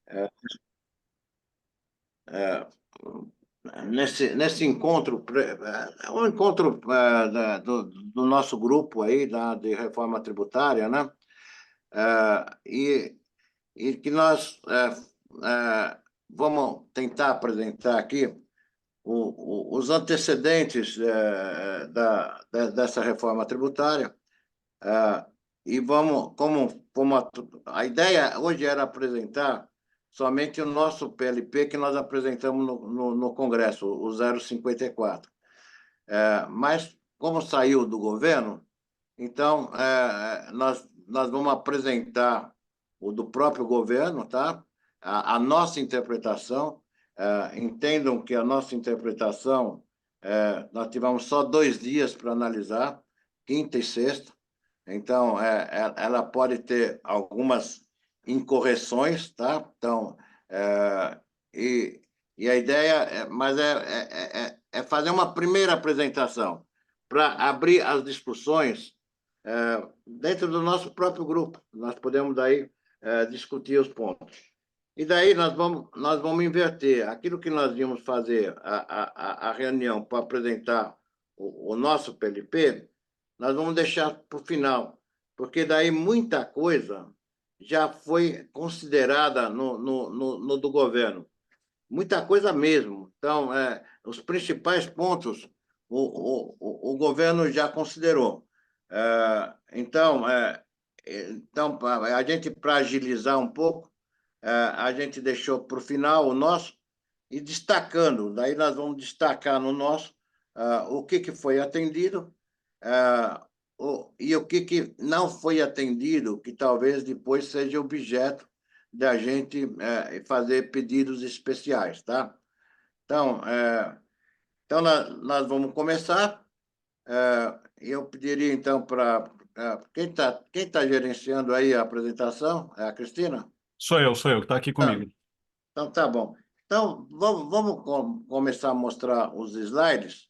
É, nesse encontro, é um encontro do nosso grupo aí, de reforma tributária, né? E, e que nós vamos tentar apresentar aqui os antecedentes dessa reforma tributária. E vamos, como a ideia hoje era apresentar somente o nosso PLP que nós apresentamos no Congresso, o 054. Mas, como saiu do governo, então nós vamos apresentar o do próprio governo, tá? A nossa interpretação. Entendam que a nossa interpretação, nós tivemos só 2 dias para analisar, quinta e sexta. Então, ela pode ter algumas incorreções, tá? Então, e, e a ideia é fazer uma primeira apresentação para abrir as discussões dentro do nosso próprio grupo. Nós podemos daí discutir os pontos. E daí nós vamos inverter. Aquilo que nós íamos fazer, a reunião para apresentar o nosso PLP, nós vamos deixar para o final, porque daí muita coisa já foi considerada no do governo. Muita coisa mesmo. Então, os principais pontos o governo já considerou. Então, a gente, para agilizar um pouco, a gente deixou para o final o nosso e destacando. Daí nós vamos destacar no nosso o que foi atendido e o que não foi atendido, que talvez depois seja objeto da gente fazer pedidos especiais, tá? Então nós vamos começar. Eu pediria, então, para... quem tá gerenciando aí a apresentação? É a Cristina? Sou eu que está aqui comigo. Então, tá bom. Então, vamos começar a mostrar os slides,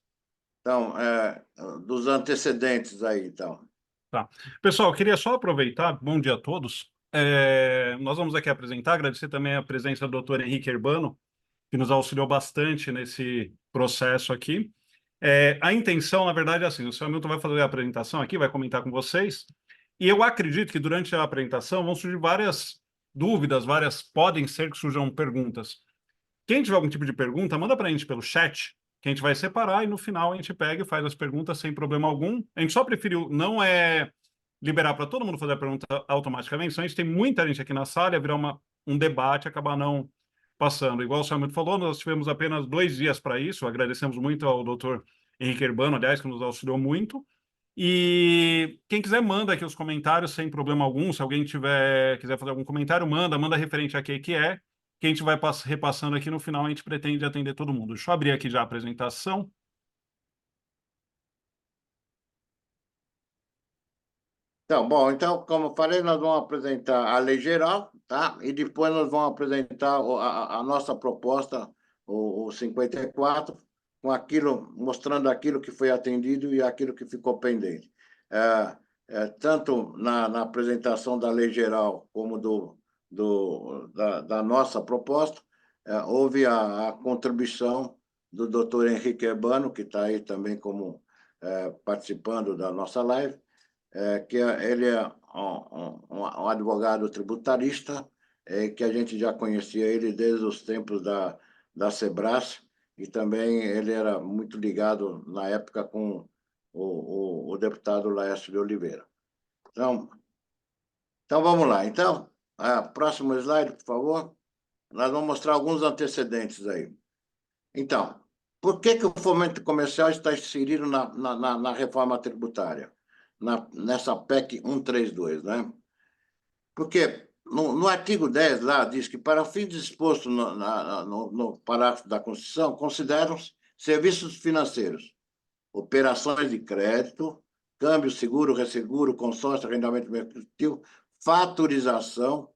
então, dos antecedentes aí, então. Tá. Pessoal, eu queria só aproveitar, bom dia a todos. Nós vamos aqui apresentar, agradecer também a presença do doutor Henrique Urbano, que nos auxiliou bastante nesse processo aqui. A intenção, na verdade, é assim, o senhor Hamilton vai fazer a apresentação aqui, vai comentar com vocês, e eu acredito que durante a apresentação vão surgir várias dúvidas, podem ser que surjam perguntas. Quem tiver algum tipo de pergunta, manda para a gente pelo chat, que a gente vai separar e no final a gente pega e faz as perguntas sem problema algum. A gente só preferiu não liberar para todo mundo fazer a pergunta automaticamente, senão a gente tem muita gente aqui na sala, ia virar um debate, acabar não passando. Igual o senhor muito falou, nós tivemos apenas 2 dias para isso, agradecemos muito ao doutor Henrique Urbano, aliás, que nos auxiliou muito. E quem quiser, manda aqui os comentários sem problema algum. Se alguém quiser fazer algum comentário, manda referente a que é, que a gente vai repassando aqui no final, a gente pretende atender todo mundo. Deixa eu abrir aqui já a apresentação. Então, como eu falei, nós vamos apresentar a lei geral, tá? E depois nós vamos apresentar a nossa proposta, o 54, com aquilo, mostrando aquilo que foi atendido e aquilo que ficou pendente. Tanto na apresentação da lei geral como da nossa proposta, houve a contribuição do doutor Henrique Urbano, que está aí também como participando da nossa live, que ele é um advogado tributarista, que a gente já conhecia ele desde os tempos da Sebras, e também ele era muito ligado, na época, com o deputado Laércio de Oliveira. Então vamos lá. Então, próximo slide, por favor. Nós vamos mostrar alguns antecedentes aí. Então, por que o fomento comercial está inserido na reforma tributária? Nessa PEC 132, né? Porque no artigo 10 lá diz que, para fins dispostos no parágrafo da Constituição, consideram-se serviços financeiros, operações de crédito, câmbio, seguro, resseguro, consórcio, arrendamento mercantil, fatorização,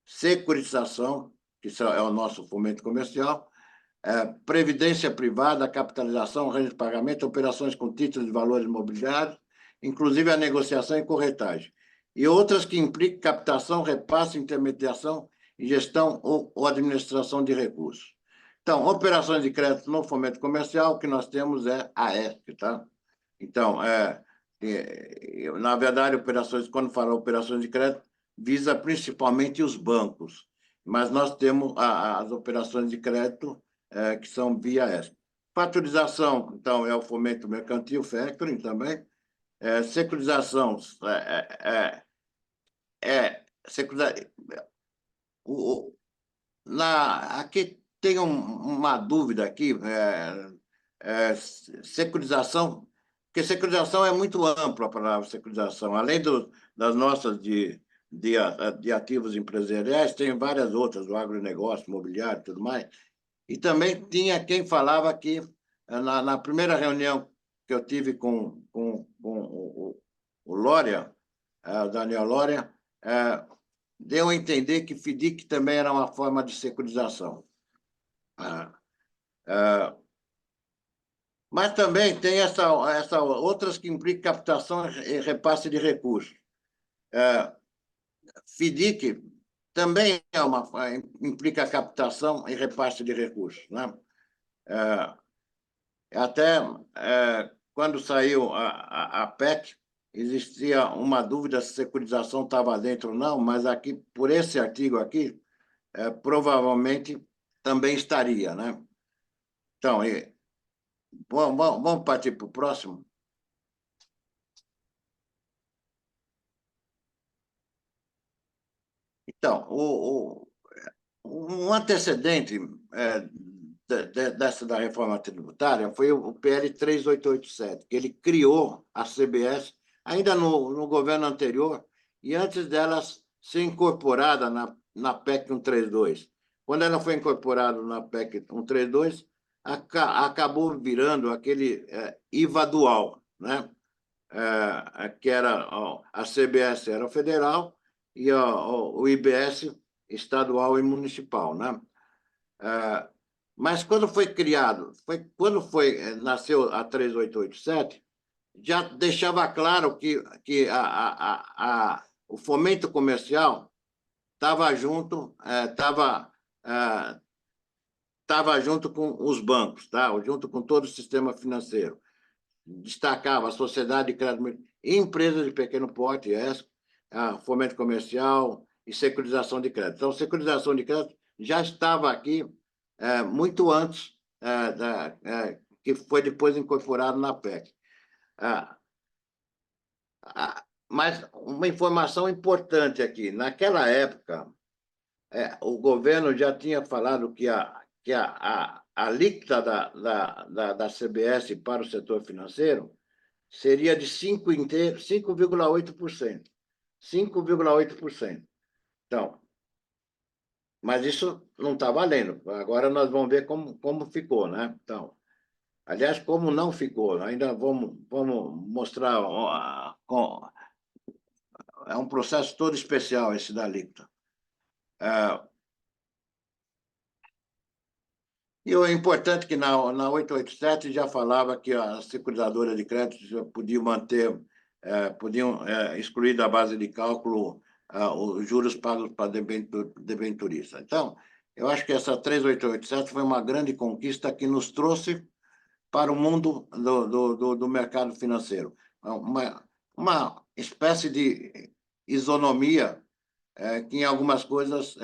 securitização, que é o nosso fomento comercial, previdência privada, capitalização, range de pagamento, operações com títulos de valores imobiliários, inclusive a negociação e corretagem, e outras que implicam captação, repasse, intermediação em gestão ou administração de recursos. Então, operações de crédito no fomento comercial, o que nós temos é a ESC, tá? Então, na verdade, quando fala operações de crédito, visa principalmente os bancos, mas nós temos as operações de crédito que são via ESC. Fatorização, então, é o fomento mercantil, factoring também. Securitização, aqui tem uma dúvida aqui, securitização, porque securitização é muito ampla a palavra securitização, além das nossas de ativos empresariais, tem várias outras, do agronegócio, imobiliário e tudo mais, e também tinha quem falava que, na primeira reunião que eu tive com o Lória, o Daniel Lória, deu a entender que FDIC também era uma forma de securitização. Mas também tem outras que implicam captação e repasse de recursos. FDIC também implica captação e repasse de recursos, né? Até quando saiu a PEC, existia uma dúvida se securitização estava dentro ou não, mas aqui, por esse artigo aqui, provavelmente também estaria, né? Então, vamos partir para o próximo. Então, um antecedente da reforma tributária foi o PL 3887, que ele criou a CBS ainda no governo anterior e antes dela ser incorporada na PEC 132. Quando ela foi incorporada na PEC 132, acabou virando aquele IVA dual, né? Que era a CBS era federal e o IBS estadual e municipal, né? Mas quando foi criado, nasceu a 3887, já deixava claro que o fomento comercial estava junto com os bancos, tá? Junto com todo o sistema financeiro. Destacava a sociedade de crédito e empresas de pequeno porte, fomento comercial e securitização de crédito. Então, securitização de crédito já estava aqui muito antes que foi depois incorporado na PEC. Mas uma informação importante aqui, naquela época, o governo já tinha falado que a alíquota da CBS para o setor financeiro seria de 5,8%. 5,8%. Então, mas isso não está valendo. Agora nós vamos ver como ficou, né? Então, aliás, como não ficou, ainda vamos mostrar. É um processo todo especial esse da alíquota. E o importante é que na 887 já falava que as securitizadoras de crédito podiam excluir da base de cálculo os juros pagos para debenturista. Então, eu acho que essa 3887 foi uma grande conquista que nos trouxe para o mundo do mercado financeiro. Uma espécie de isonomia que em algumas coisas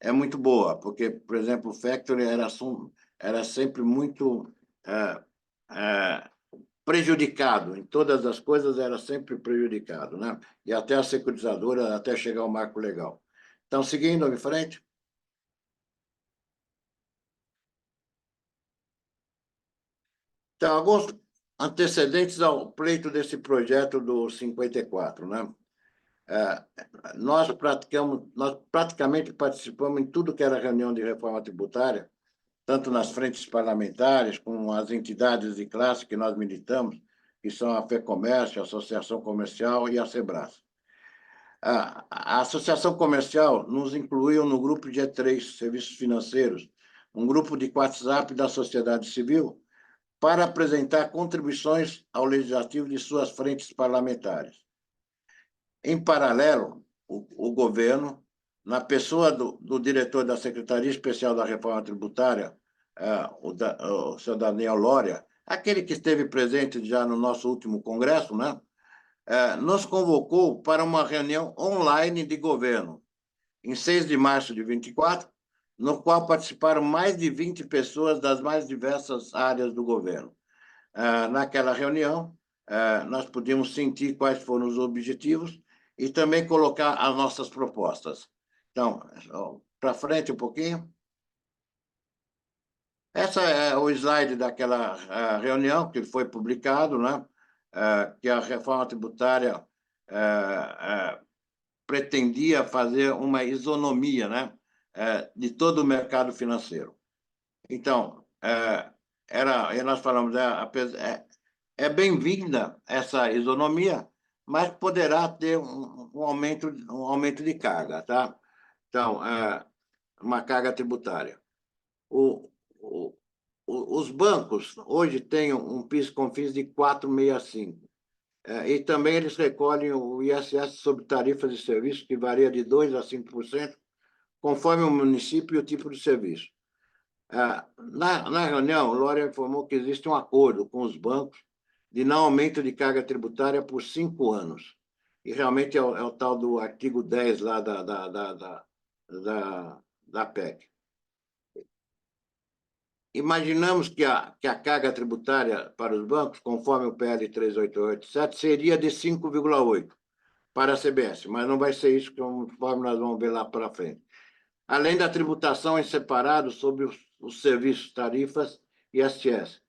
é muito boa, porque, por exemplo, o factoring era sempre muito prejudicado, em todas as coisas era sempre prejudicado, né? E até a securitizadora, até chegar ao marco legal. Então, seguindo em frente. Então, alguns antecedentes ao pleito desse projeto do 54, né? Nós praticamente participamos em tudo que era reunião de reforma tributária, tanto nas frentes parlamentares, como as entidades de classe que nós militamos, que são a FEComércio, a Associação Comercial e a Sebras. A Associação Comercial nos incluiu no grupo G3, Serviços Financeiros, um grupo de WhatsApp da sociedade civil, para apresentar contribuições ao legislativo de suas frentes parlamentares. Em paralelo, o governo na pessoa do diretor da Secretaria Especial da Reforma Tributária, o senhor Daniel Lória, aquele que esteve presente já no nosso último congresso, né? Nos convocou para uma reunião online de governo, em 6 de março de 24, no qual participaram mais de 20 pessoas das mais diversas áreas do governo. Naquela reunião, nós podíamos sentir quais foram os objetivos e também colocar as nossas propostas. Então, para frente um pouquinho. Essa é o slide daquela reunião que foi publicado, né? Que a reforma tributária pretendia fazer uma isonomia, né? De todo o mercado financeiro. Então, e nós falamos, é bem-vinda essa isonomia, mas poderá ter um aumento de carga, tá? Então, uma carga tributária. O, os bancos hoje têm um PIS/COFINS de 4,65. E também eles recolhem o ISS sobre tarifas de serviço, que varia de 2% a 5%, conforme o município e o tipo de serviço. Na reunião, o Lória informou que existe um acordo com os bancos de não aumento de carga tributária por 5 anos. E realmente é o tal do artigo 10 lá da PEC. Imaginamos que a carga tributária para os bancos, conforme o PL 3887, seria de 5,8% para a CBS, mas não vai ser isso, conforme nós vamos ver lá para frente. Além da tributação em separado sobre os serviços, tarifas e ISS,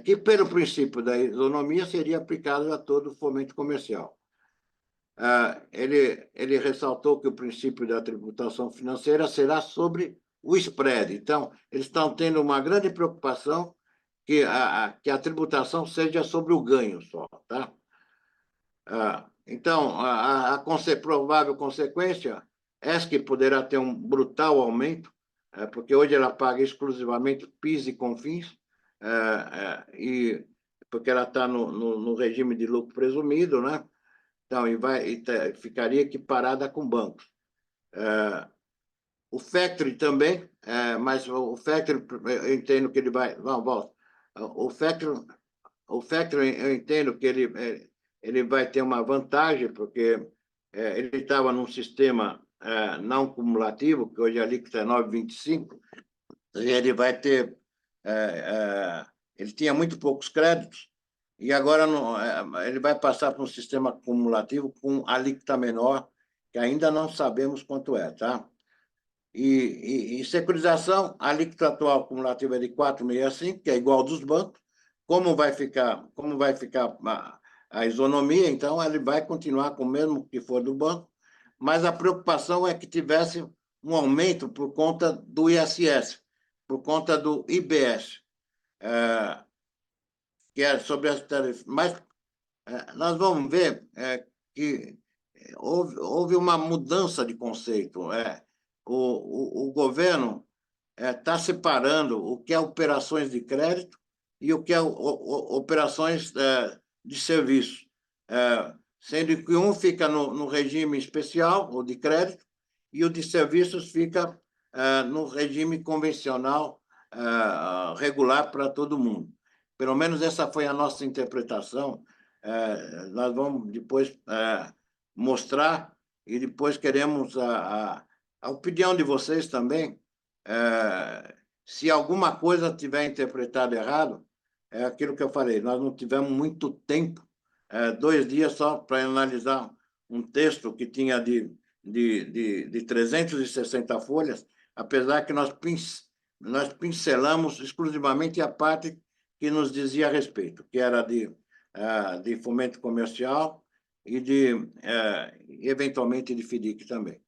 que, pelo princípio da isonomia, seria aplicado a todo o fomento comercial. Ele ressaltou que o princípio da tributação financeira será sobre o spread. Então, eles estão tendo uma grande preocupação que a tributação seja sobre o ganho só, tá? Então, a provável consequência é que poderá ter um brutal aumento, porque hoje ela paga exclusivamente PIS e COFINS, e porque ela está no regime de lucro presumido, né? Então, ficaria equiparada com bancos. O factoring também, mas o factoring, eu entendo que ele vai... Vamos, volta. O factoring, eu entendo que ele vai ter uma vantagem, porque ele estava num sistema não cumulativo, que hoje a alíquota é 9,25, e ele vai ter... ele tinha muito poucos créditos, e agora ele vai passar para um sistema cumulativo com alíquota menor, que ainda não sabemos quanto é, tá? E securitização, a alíquota atual cumulativa é de 4,65, que é igual ao dos bancos. Como vai ficar a isonomia, então ele vai continuar com o mesmo que for do banco, mas a preocupação é que tivesse um aumento por conta do ISS, por conta do IBS, que é sobre as tarifas. Mas nós vamos ver que houve uma mudança de conceito. O governo está separando o que é operações de crédito e o que é operações de serviço, sendo que um fica no regime especial, ou de crédito, e o de serviços fica no regime convencional, regular para todo mundo. Pelo menos essa foi a nossa interpretação. Nós vamos depois mostrar e depois queremos a opinião de vocês também. Se alguma coisa tiver interpretado errado, é aquilo que eu falei, nós não tivemos muito tempo, 2 dias só para analisar um texto que tinha de 360 folhas, apesar que nós pincelamos exclusivamente a parte que nos dizia a respeito, que era de fomento comercial e eventualmente de FDIC também.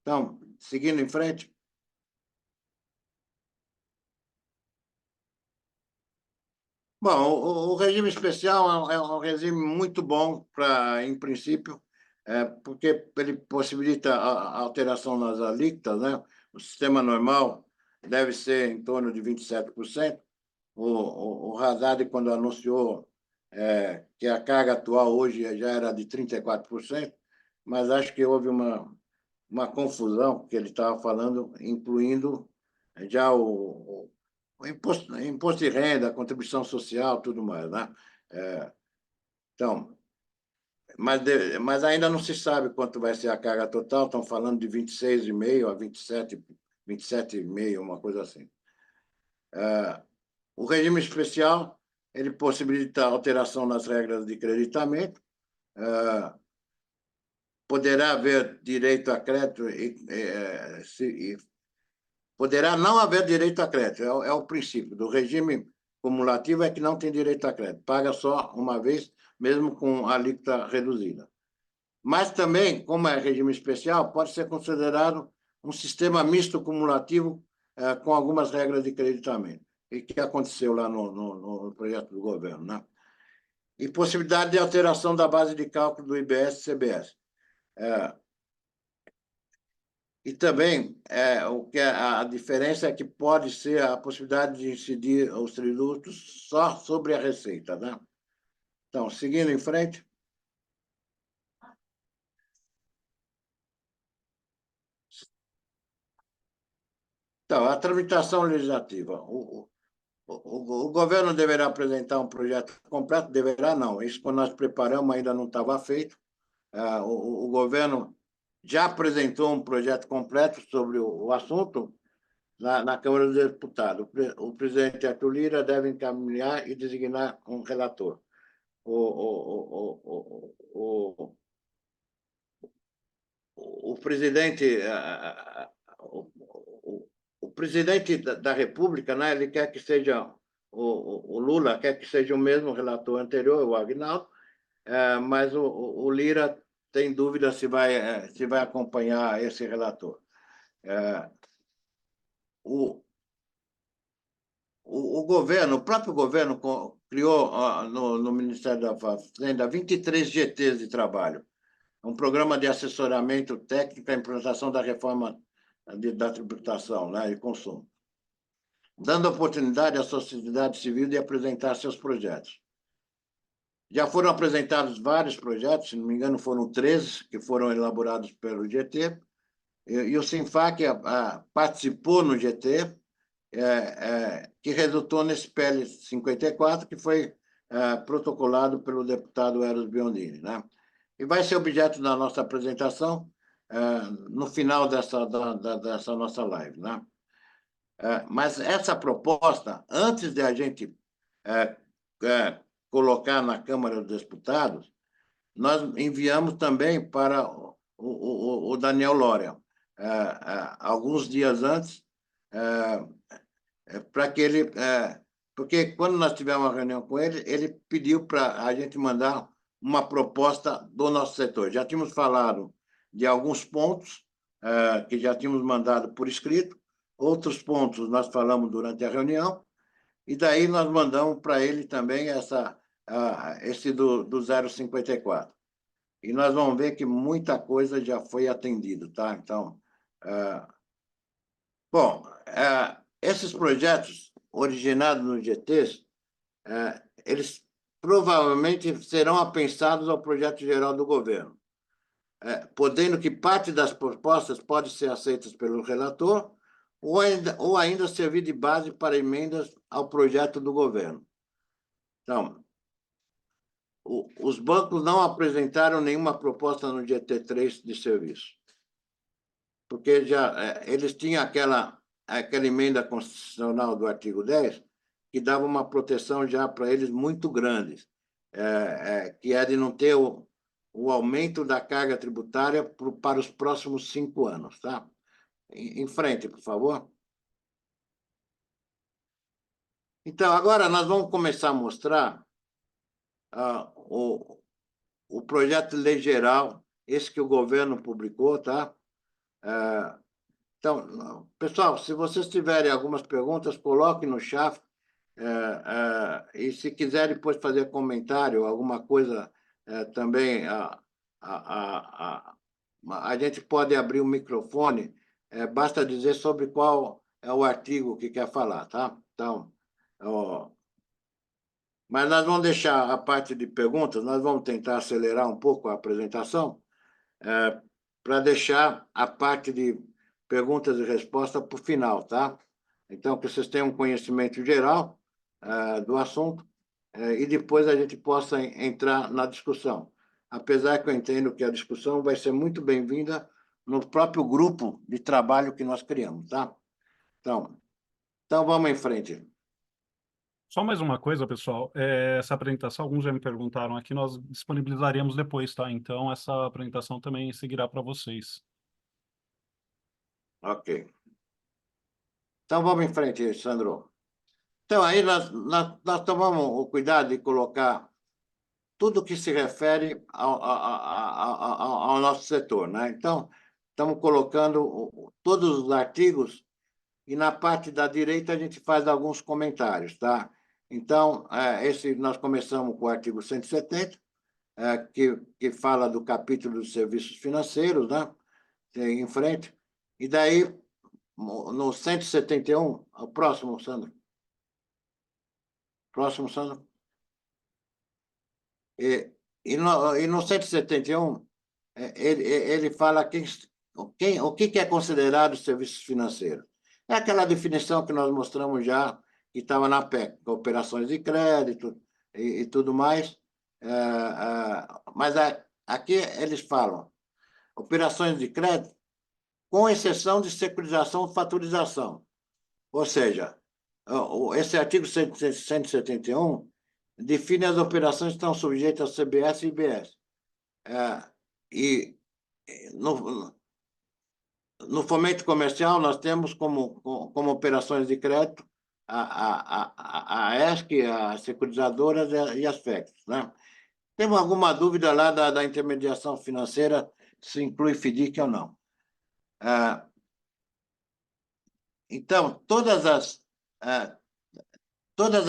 Então, seguindo em frente. Bom, o regime especial é um regime muito bom em princípio, porque ele possibilita a alteração nas alíquotas, né? O sistema normal deve ser em torno de 27%. O Haddad, quando anunciou que a carga atual hoje já era de 34%, mas acho que houve uma confusão que ele estava falando, incluindo já o imposto de renda, a contribuição social, tudo mais, né? Então, mas ainda não se sabe quanto vai ser a carga total, estão falando de 26,5 a 27,5, uma coisa assim. O regime especial, ele possibilita alteração nas regras de creditamento, poderá haver direito a crédito poderá não haver direito a crédito, é o princípio do regime cumulativo, é que não tem direito a crédito, paga só uma vez, mesmo com a alíquota reduzida. Mas também, como é regime especial, pode ser considerado um sistema misto cumulativo com algumas regras de creditamento, e que aconteceu lá no projeto do governo, né? E possibilidade de alteração da base de cálculo do IBS e CBS. E também, o que a diferença é que pode ser a possibilidade de incidir os tributos só sobre a receita, né? Então, seguindo em frente. Então, a tramitação legislativa. O governo deverá apresentar um projeto completo? Deverá não. Isso, quando nós preparamos, ainda não estava feito. O governo já apresentou um projeto completo sobre o assunto na Câmara dos Deputados. O presidente Arthur Lira deve encaminhar e designar um relator. O presidente, o presidente da República, né, ele quer que seja o Lula quer que seja o mesmo relator anterior, o Agnaldo, mas o Lira tem dúvida se vai acompanhar esse relator. O governo, o próprio governo criou no Ministério da Fazenda 23 GTs de trabalho, um programa de assessoramento técnico à implantação da reforma da tributação, né, e consumo, dando oportunidade à sociedade civil de apresentar seus projetos. Já foram apresentados vários projetos, se não me engano, foram 13 que foram elaborados pelo GT, e o Sinfac participou no GT, que resultou nesse PL 54, que foi protocolado pelo deputado Eros Biondini, né? E vai ser objeto da nossa apresentação no final dessa nossa live, né? Mas essa proposta, antes de a gente colocar na Câmara dos Deputados, nós enviamos também para o Daniel Loria, alguns dias antes, para que ele... porque quando nós tivemos uma reunião com ele, ele pediu para a gente mandar uma proposta do nosso setor. Já tínhamos falado de alguns pontos que já tínhamos mandado por escrito, outros pontos nós falamos durante a reunião, e daí nós mandamos para ele também esse do 0,54. E nós vamos ver que muita coisa já foi atendida, tá? Então, bom, esses projetos originados no GTs, eles provavelmente serão apensados ao projeto geral do governo, podendo que parte das propostas pode ser aceitas pelo relator ou ainda servir de base para emendas ao projeto do governo. Então, os bancos não apresentaram nenhuma proposta no GT3 de serviço, porque eles tinham aquela emenda constitucional do artigo 10, que dava uma proteção já para eles muito grande, que é de não ter o aumento da carga tributária para os próximos 5 anos. Tá? Em frente, por favor. Então, agora nós vamos começar a mostrar o projeto de lei geral, esse que o governo publicou, tá? Então, pessoal, se vocês tiverem algumas perguntas, coloquem no chat. E se quiser depois fazer comentário, alguma coisa também, a gente pode abrir o microfone, basta dizer sobre qual é o artigo que quer falar, tá? Então, mas nós vamos deixar a parte de perguntas, nós vamos tentar acelerar um pouco a apresentação, para deixar a parte de perguntas e respostas para o final, tá? Então, que vocês tenham um conhecimento geral do assunto e depois a gente possa entrar na discussão. Apesar que eu entendo que a discussão vai ser muito bem-vinda no próprio grupo de trabalho que nós criamos, tá? Então vamos em frente. Só mais uma coisa, pessoal. Essa apresentação, alguns já me perguntaram aqui, nós disponibilizaremos depois, tá? Então, essa apresentação também seguirá para vocês. Ok. Então vamos em frente, Sandro. Então, aí nós tomamos o cuidado de colocar tudo que se refere ao nosso setor, né? Então, estamos colocando todos os artigos e na parte da direita a gente faz alguns comentários, tá? Então, nós começamos com o artigo 170, que fala do capítulo dos serviços financeiros, né? Em frente. E daí, no 171, o próximo, Sandro. Próximo, Sandro. E no 171, ele fala o que é considerado serviços financeiros. É aquela definição que nós mostramos já, que estava na PEC, operações de crédito e tudo mais. Mas aqui eles falam operações de crédito, com exceção de securitização e fatorização. Ou seja, esse artigo 171 define as operações que estão sujeitas ao CBS e IBS. E no fomento comercial, nós temos como operações de crédito a ESC, as securitizadoras e as FECs, né? Temos alguma dúvida lá da intermediação financeira, se inclui FDIC ou não. Então, todas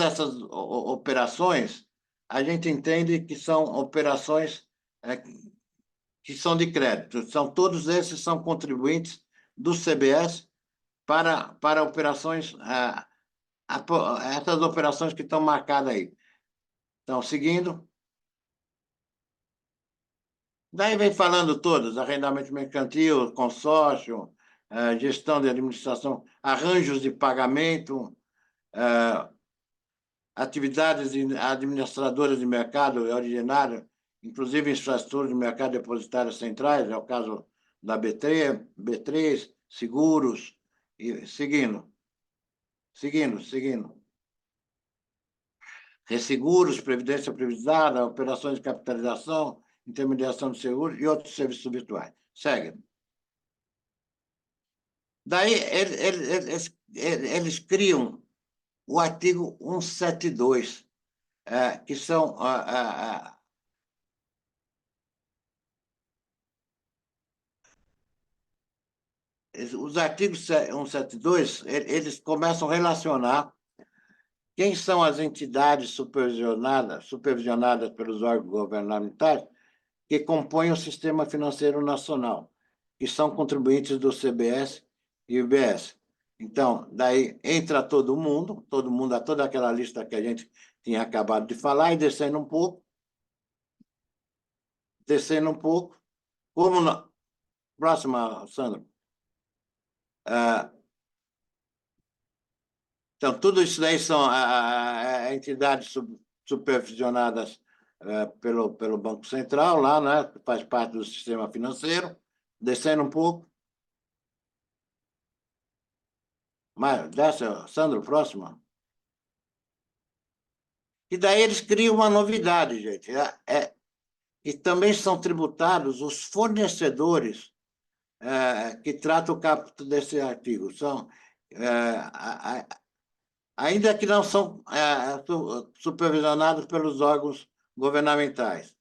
essas operações, a gente entende que são operações que são de crédito. Todos esses são contribuintes do CBS para operações, essas operações que estão marcadas aí. Então, seguindo. Daí vem falando todos, arrendamento mercantil, consórcio, gestão de administração, arranjos de pagamento, atividades administradoras de mercado originário, inclusive infraestrutura de mercado depositário centrais, é o caso da B3, seguros, e seguindo. Resseguros, previdência privatizada, operações de capitalização, intermediação de seguros e outros serviços virtuais. Segue. Daí, eles criam o artigo 172, que são os artigos 172, eles começam a relacionar quem são as entidades supervisionadas pelos órgãos governamentais que compõem o Sistema Financeiro Nacional, que são contribuintes do CBS e IBS. Então, daí entra todo mundo, toda aquela lista que a gente tinha acabado de falar, e descendo um pouco, como na próxima, Sandro. Então, tudo isso daí são entidades supervisionadas pelo Banco Central, lá, né, que faz parte do sistema financeiro. Descendo um pouco. Mas, desce, Sandro, próxima. E daí eles criam uma novidade, gente. E também são tributados os fornecedores que tratam o capítulo desse artigo. São, ainda que não são supervisionados pelos órgãos governamentais.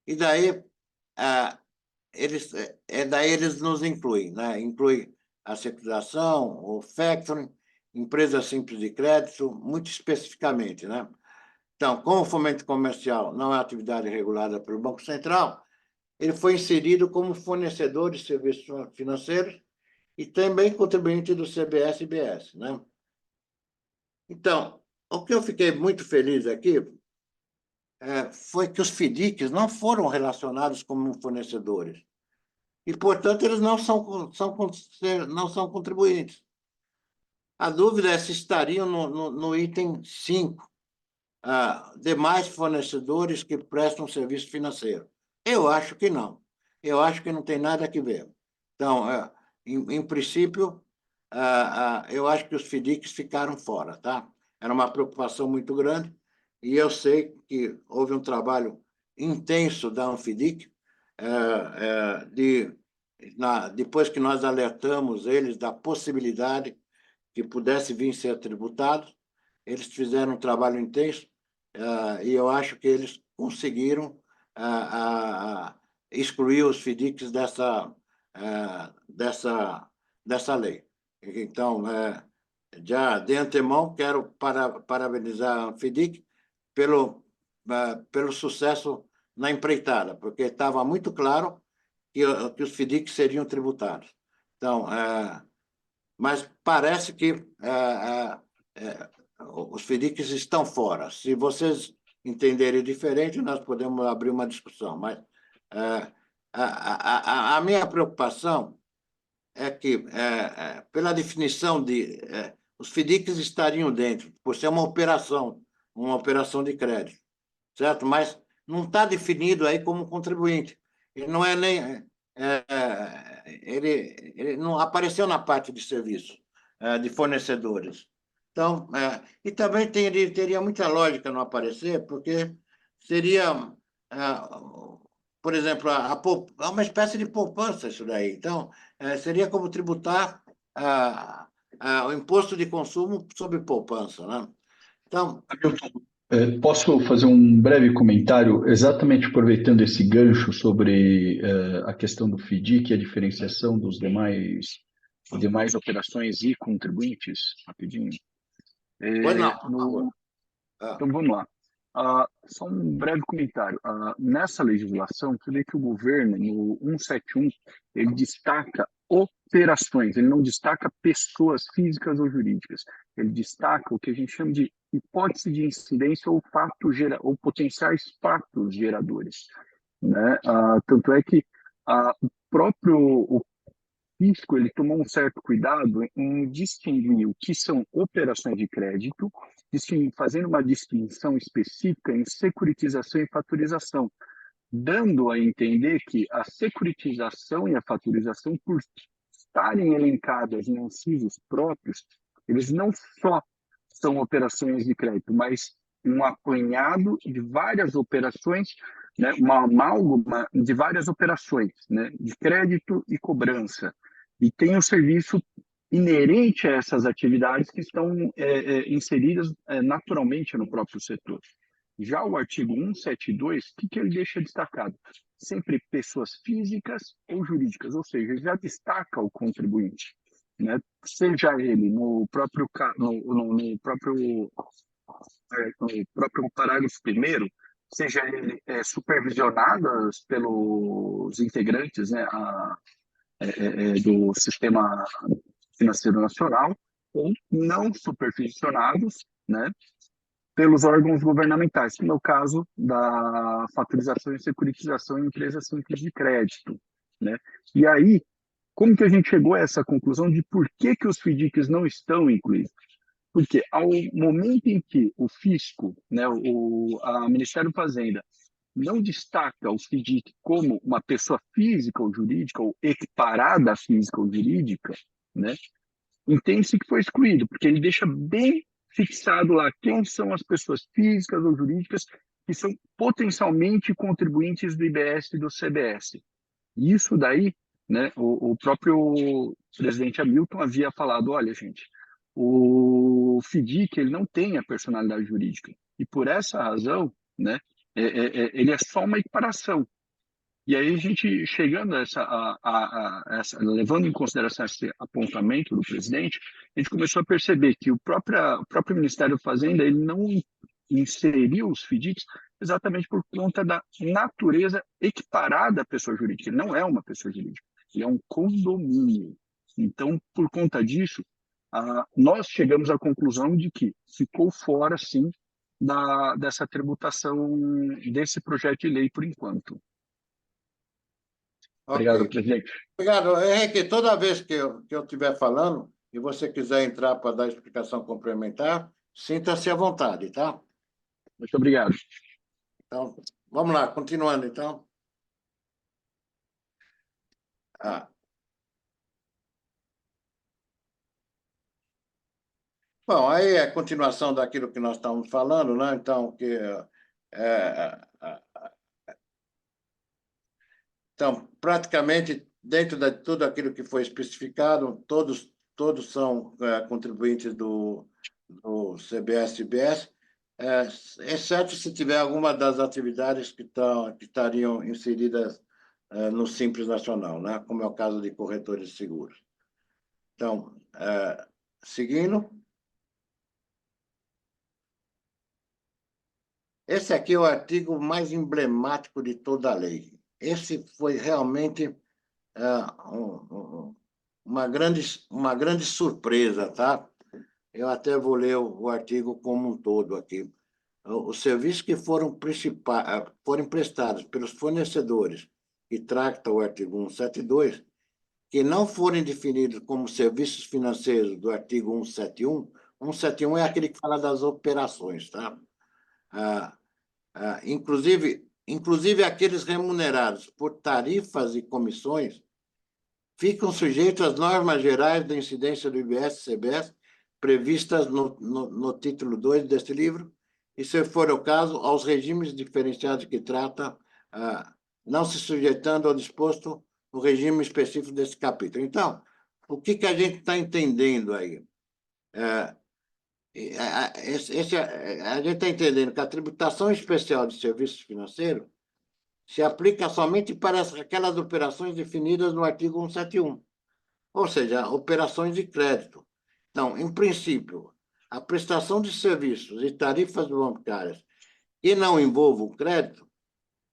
E daí, eles nos incluem, né? Inclui a securitização, o factoring, empresa simples de crédito, muito especificamente, né? Então, como o fomento comercial não é atividade regulada pelo Banco Central, ele foi inserido como fornecedor de serviços financeiros e também contribuinte do CBS e IBS, né? Então, o que eu fiquei muito feliz aqui foi que os FDICs não foram relacionados como fornecedores. e, portanto, eles não são contribuintes. A dúvida é se estariam no item 5, demais fornecedores que prestam serviço financeiro. Eu acho que não. Eu acho que não tem nada a ver. Então, em princípio, eu acho que os FDICs ficaram fora, tá? Era uma preocupação muito grande, e eu sei que houve um trabalho intenso da Anfidic, depois que nós alertamos eles da possibilidade que pudesse vir ser tributado, eles fizeram um trabalho intenso, e eu acho que eles conseguiram excluir os FDICs dessa lei. Então, já de antemão, quero parabenizar a FDIC pelo sucesso na empreitada, porque estava muito claro que os FDICs seriam tributados. Então, mas parece que os FDICs estão fora. Se vocês entenderem diferente, nós podemos abrir uma discussão. Mas a minha preocupação é que, pela definição os FDICs estariam dentro, por ser uma operação de crédito, certo? Mas não está definido aí como contribuinte. Ele não é nem. Ele não apareceu na parte de serviço, de fornecedores. Então, e também teria muita lógica não aparecer, porque seria, por exemplo, é uma espécie de poupança isso daí. Então, seria como tributar o imposto de consumo sobre poupança, né? Então, Hamilton, posso fazer um breve comentário, exatamente aproveitando esse gancho sobre a questão do FDIC e a diferenciação dos demais operações e contribuintes, rapidinho. pois não, por favor. Então, vamos lá. Só um breve comentário. Nessa legislação, você vê que o governo, no 171, ele destaca operações, ele não destaca pessoas físicas ou jurídicas. Ele destaca o que a gente chama de hipótese de incidência ou ou potenciais fatos geradores, né? Tanto é que o fisco ele tomou um certo cuidado em distinguir o que são operações de crédito, fazendo uma distinção específica em securitização e fatorização, dando a entender que a securitização e a fatorização, por estarem elencadas em incisos próprios, eles não só são operações de crédito, mas um apanhado de várias operações, né, uma amálgama de várias operações, né, de crédito e cobrança. E tem o serviço inerente a essas atividades que estão inseridas naturalmente no próprio setor. Já o artigo 172, o que ele deixa destacado? Sempre pessoas físicas ou jurídicas, ou seja, já destaca o contribuinte, né? Seja ele no próprio parágrafo primeiro, seja ele supervisionadas pelos integrantes, né, do sistema financeiro nacional, ou não supervisionados, né, pelos órgãos governamentais, que é o caso da fatorização e securitização em empresas simples de crédito, né? E aí, como que a gente chegou a essa conclusão de por que os FDICs não estão incluídos? Porque ao momento em que o fisco, né, a Ministério da Fazenda, não destaca o FDIC como uma pessoa física ou jurídica, ou equiparada à física ou jurídica, né, entende-se que foi excluído, porque ele deixa bem fixado lá quem são as pessoas físicas ou jurídicas que são potencialmente contribuintes do IBS e do CBS. Isso daí, né, o próprio presidente Hamilton havia falado, olha, gente, o FDIC ele não tem a personalidade jurídica, e por essa razão, né, ele é só uma equiparação. E aí a gente chegando levando em consideração esse apontamento do presidente, a gente começou a perceber que o próprio Ministério da Fazenda ele não inseriu os FDICs exatamente por conta da natureza equiparada à pessoa jurídica. Ele não é uma pessoa jurídica, ele é um condomínio. Então, por conta disso, nós chegamos à conclusão de que ficou fora, sim, dessa tributação desse projeto de lei por enquanto. Obrigado, Ok. presidente. Obrigado. Henrique, toda vez que eu estiver falando e você quiser entrar para dar explicação complementar, sinta-se à vontade, tá? Muito obrigado. Então, vamos lá, continuando, então. Ah. Bom, aí é a continuação daquilo que nós estávamos falando, né? Então, então, praticamente, dentro de tudo aquilo que foi especificado, todos são contribuintes do CBS-IBS, exceto se tiver alguma das atividades que estariam inseridas no Simples Nacional, né? Como é o caso de corretores de seguros. Então, seguindo. Esse aqui é o artigo mais emblemático de toda a lei. Esse foi realmente uma grande surpresa, tá? Eu até vou ler o artigo como um todo aqui. Os serviços que forem prestados pelos fornecedores que trata o artigo 172, que não forem definidos como serviços financeiros do artigo 171, 171 é aquele que fala das operações, tá? Inclusive aqueles remunerados por tarifas e comissões, ficam sujeitos às normas gerais da incidência do IBS e CBS, previstas no título 2 deste livro, e, se for o caso, aos regimes diferenciados que trata, não se sujeitando ao disposto no regime específico desse capítulo. Então, o que a gente está entendendo aí? A gente está entendendo que a tributação especial de serviços financeiros se aplica somente para aquelas operações definidas no artigo 171, ou seja, operações de crédito. Então, em princípio, a prestação de serviços e tarifas bancárias que não envolvam crédito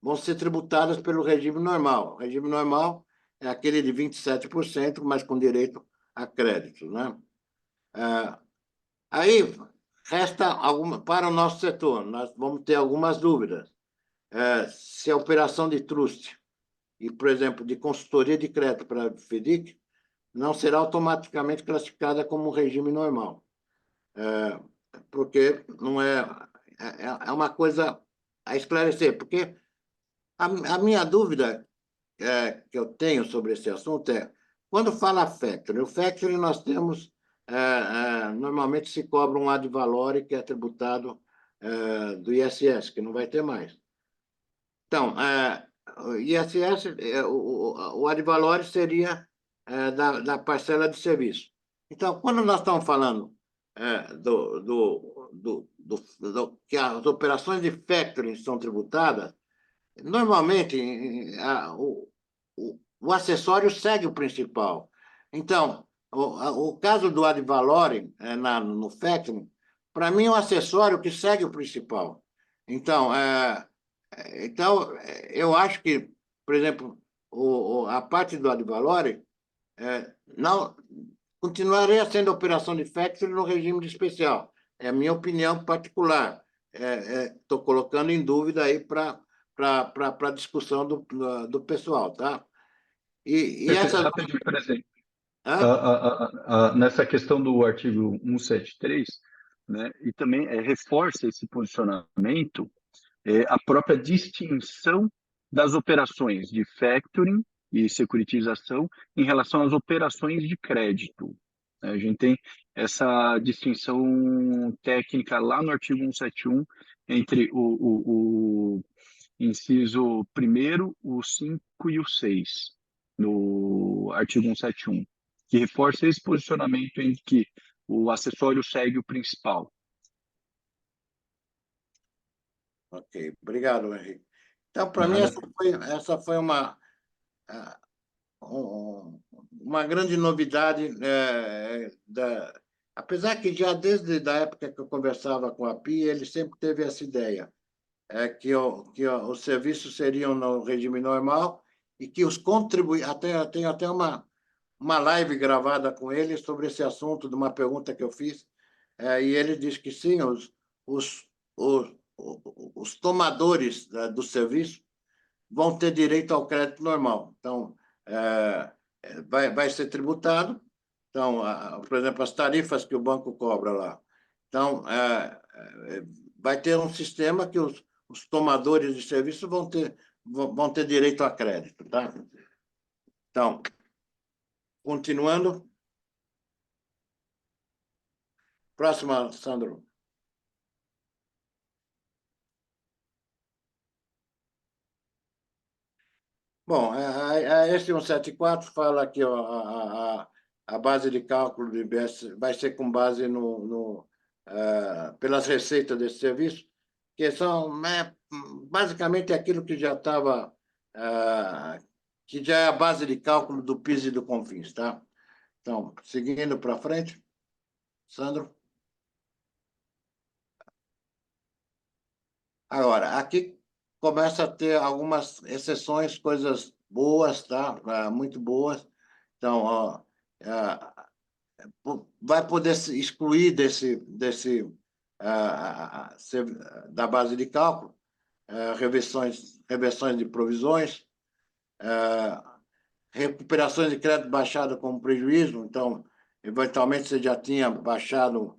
vão ser tributadas pelo regime normal. O regime normal é aquele de 27%, mas com direito a crédito, né? Aí, resta para o nosso setor, nós vamos ter algumas dúvidas. Se a operação de trust e, por exemplo, de consultoria de crédito para a FDIC não será automaticamente classificada como regime normal, porque não é uma coisa a esclarecer, porque a minha dúvida que eu tenho sobre esse assunto é, quando fala factoring, o factoring nós temos, normalmente se cobra um ad valorem que é tributado do ISS, que não vai ter mais. Então, o ISS, o ad valorem seria da parcela de serviço. Então, quando nós estamos falando que as operações de factoring são tributadas, normalmente o acessório segue o principal. Então, o caso do ad valorem no factoring, para mim, é um acessório que segue o principal. Então, eu acho que, por exemplo, a parte do ad valorem não continuaria sendo operação de factoring no regime de especial. É a minha opinião particular. Estou colocando em dúvida aí para a discussão do pessoal, tá? E essa... Rapidinho, presidente. Hã? Nessa questão do artigo 173, né, e também reforça esse posicionamento, a própria distinção das operações de factoring e securitização em relação às operações de crédito. A gente tem essa distinção técnica lá no artigo 171 entre o inciso 1º, o 5 e o 6, no artigo 171, que reforça esse posicionamento em que o acessório segue o principal. Ok, obrigado, Henrique. Então, para mim, essa foi uma grande novidade. Apesar que já desde a época que eu conversava com a PI, ele sempre teve essa ideia, que os serviços seriam no regime normal e que os contribuintes... Tenho até uma live gravada com ele sobre esse assunto, de uma pergunta que eu fiz, e ele disse que sim, os tomadores do serviço vão ter direito ao crédito normal. Então, vai ser tributado. Então, por exemplo, as tarifas que o banco cobra lá. Então, vai ter um sistema que os tomadores de serviço vão ter direito a crédito, tá? Então, continuando. Próxima, Sandro. Bom, esse 174 fala que ó, a base de cálculo do IBS vai ser com base pelas receitas desse serviço, que são basicamente aquilo que já estava, que já é a base de cálculo do PIS e do CONFINS, tá? Então, seguindo para frente, Sandro. Agora, aqui começa a ter algumas exceções, coisas boas, tá? Muito boas. Então, ó, vai poder se excluir da base de cálculo, reversões de provisões, recuperações de crédito baixado com prejuízo. Então, eventualmente, você já tinha baixado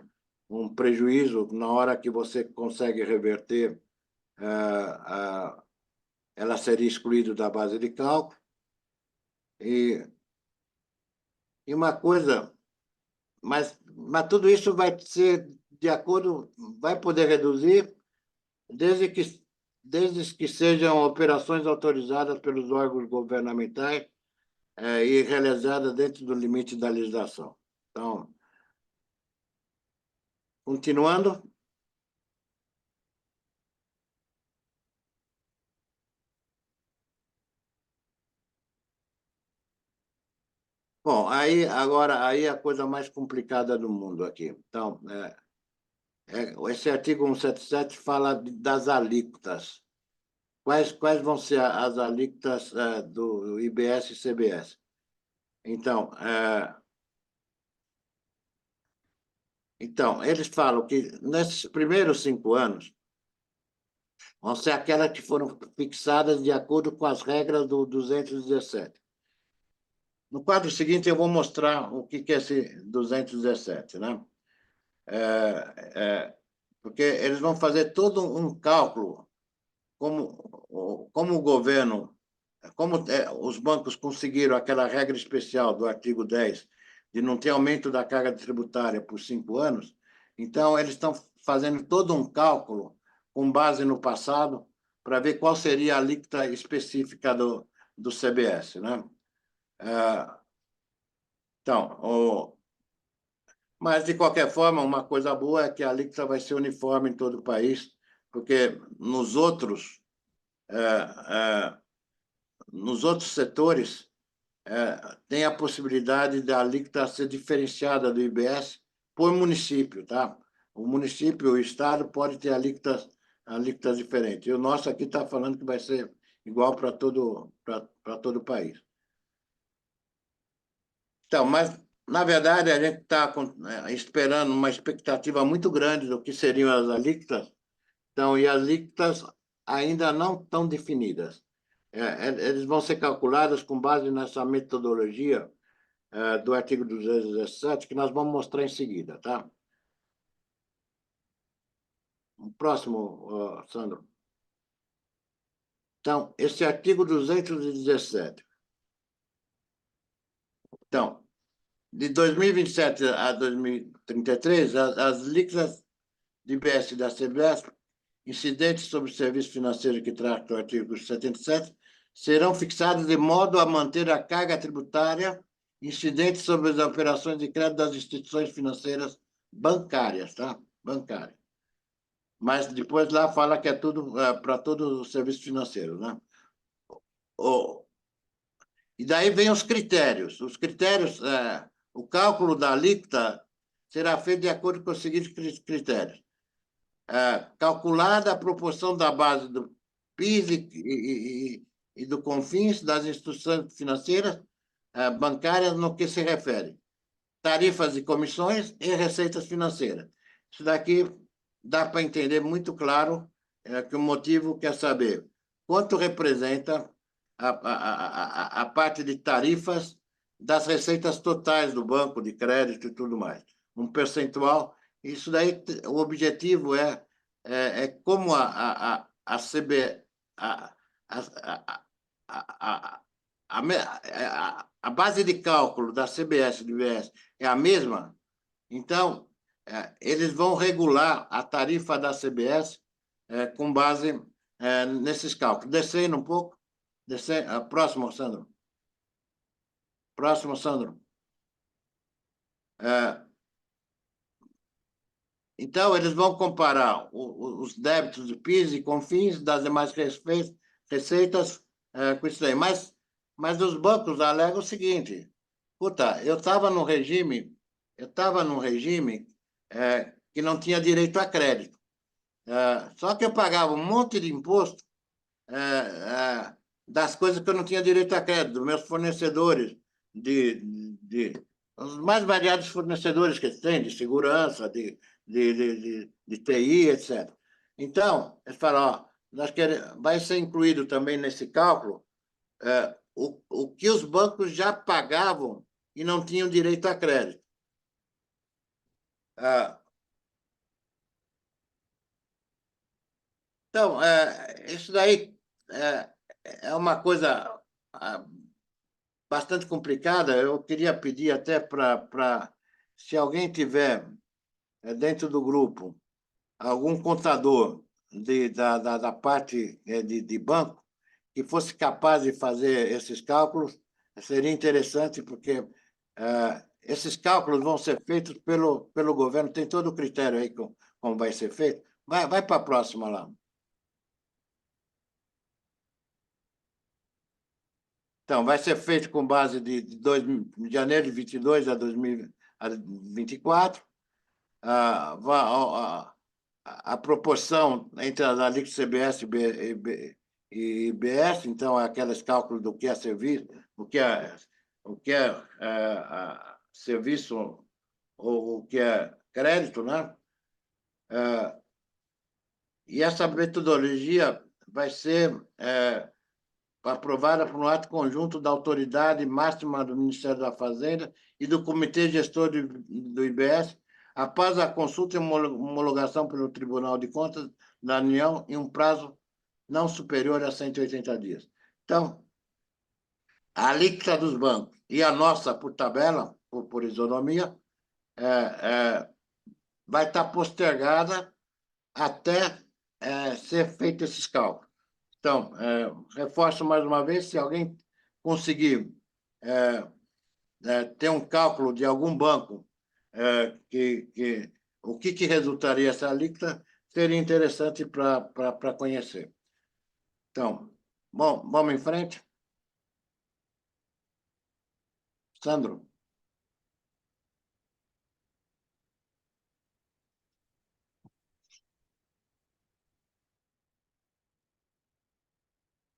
um prejuízo na hora que você consegue reverter, ela seria excluída da base de cálculo. E uma coisa, mas tudo isso vai ser de acordo, vai poder reduzir desde que sejam operações autorizadas pelos órgãos governamentais e realizadas dentro do limite da legislação. Então, continuando. Bom, aí a coisa mais complicada do mundo aqui. Então, esse artigo 177 fala das alíquotas. Quais vão ser as alíquotas do IBS e CBS? Então, eles falam que nesses primeiros 5 anos vão ser aquelas que foram fixadas de acordo com as regras do 217. No quadro seguinte, eu vou mostrar o que é esse 217, né? Porque eles vão fazer todo um cálculo, como o governo, os bancos conseguiram aquela regra especial do artigo 10, de não ter aumento da carga tributária por 5 anos, então eles estão fazendo todo um cálculo com base no passado para ver qual seria a alíquota específica do CBS, né? Então, mas, de qualquer forma, uma coisa boa é que a alíquota vai ser uniforme em todo o país, porque nos outros setores tem a possibilidade da alíquota ser diferenciada do IBS por município, tá? O município, o estado, pode ter alíquotas diferentes. E o nosso aqui está falando que vai ser igual para todo o país. Então, mas, na verdade, a gente está esperando uma expectativa muito grande do que seriam as alíquotas. Então, e as alíquotas ainda não estão definidas. Eles vão ser calculadas com base nessa metodologia do artigo 217, que nós vamos mostrar em seguida, tá? O próximo, Sandro. Então, esse artigo 217. Então, de 2027 a 2033, as alíquotas de IBS e da CBS, incidentes sobre o serviço financeiro que trata o artigo 77, serão fixadas de modo a manter a carga tributária incidente sobre as operações de crédito das instituições financeiras bancárias, tá? Bancárias. Mas depois lá fala que é tudo para todo o serviço financeiro, né? E daí vem os critérios. Os critérios, o cálculo da alíquota será feito de acordo com os seguintes critérios. Calculada a proporção da base do PIS e do CONFINS das instituições financeiras bancárias no que se refere tarifas e comissões e receitas financeiras. Isso daqui dá para entender muito claro que o motivo quer saber quanto representa a parte de tarifas das receitas totais do banco de crédito e tudo mais. Um percentual. Isso daí, o objetivo é como a CB, a base de cálculo da CBS e do IBS é a mesma, então, eles vão regular a tarifa da CBS com base nesses cálculos. Descendo um pouco. Descendo. Próximo, Sandro. Próximo, Sandro. Então, eles vão comparar os débitos de PIS e COFINS das demais receitas com isso aí. Mas os bancos alegam o seguinte: puta, eu estava num regime que não tinha direito a crédito. Só que eu pagava um monte de imposto das coisas que eu não tinha direito a crédito, dos meus fornecedores, os mais variados fornecedores que tem, de segurança, de TI, etc. Então, eles falam, vai ser incluído também nesse cálculo o que os bancos já pagavam e não tinham direito a crédito. Então, isso daí é uma coisa bastante complicada. Eu queria pedir até se alguém tiver dentro do grupo algum contador da parte de banco que fosse capaz de fazer esses cálculos, seria interessante, porque esses cálculos vão ser feitos pelo governo, tem todo o critério aí como vai ser feito. Vai para a próxima lá. Então, vai ser feito com base de janeiro de 22 a 2024. A proporção entre as alíquotas CBS e IBS, então, é aqueles cálculos do que é serviço, o que é serviço ou o que é crédito, né? E essa metodologia vai ser aprovada por um ato conjunto da autoridade máxima do Ministério da Fazenda e do Comitê Gestor do IBS, após a consulta e homologação pelo Tribunal de Contas da União em um prazo não superior a 180 dias. Então, a alíquota dos bancos e a nossa, por tabela, por isonomia, vai estar postergada até ser feito esses cálculos. Então, reforço mais uma vez, se alguém conseguir ter um cálculo de algum banco o que resultaria essa alíquota, seria interessante para conhecer. Então, bom, vamos em frente. Sandro.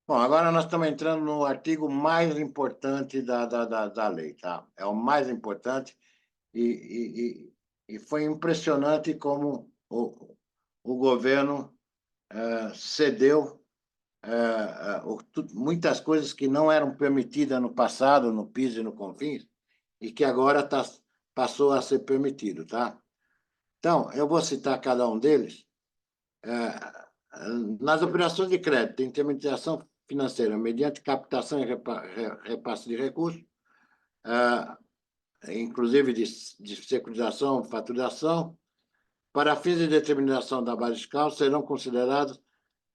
Bom, agora nós estamos entrando no artigo mais importante da lei, tá? É o mais importante e foi impressionante como o governo cedeu muitas coisas que não eram permitidas no passado, no PIS e no COFINS, e que agora passou a ser permitido, tá? Então, eu vou citar cada um deles. Nas operações de crédito, de intermediação financeira, mediante captação e repasse de recursos, inclusive de securitização, faturação, para fins de determinação da base fiscal, serão considerados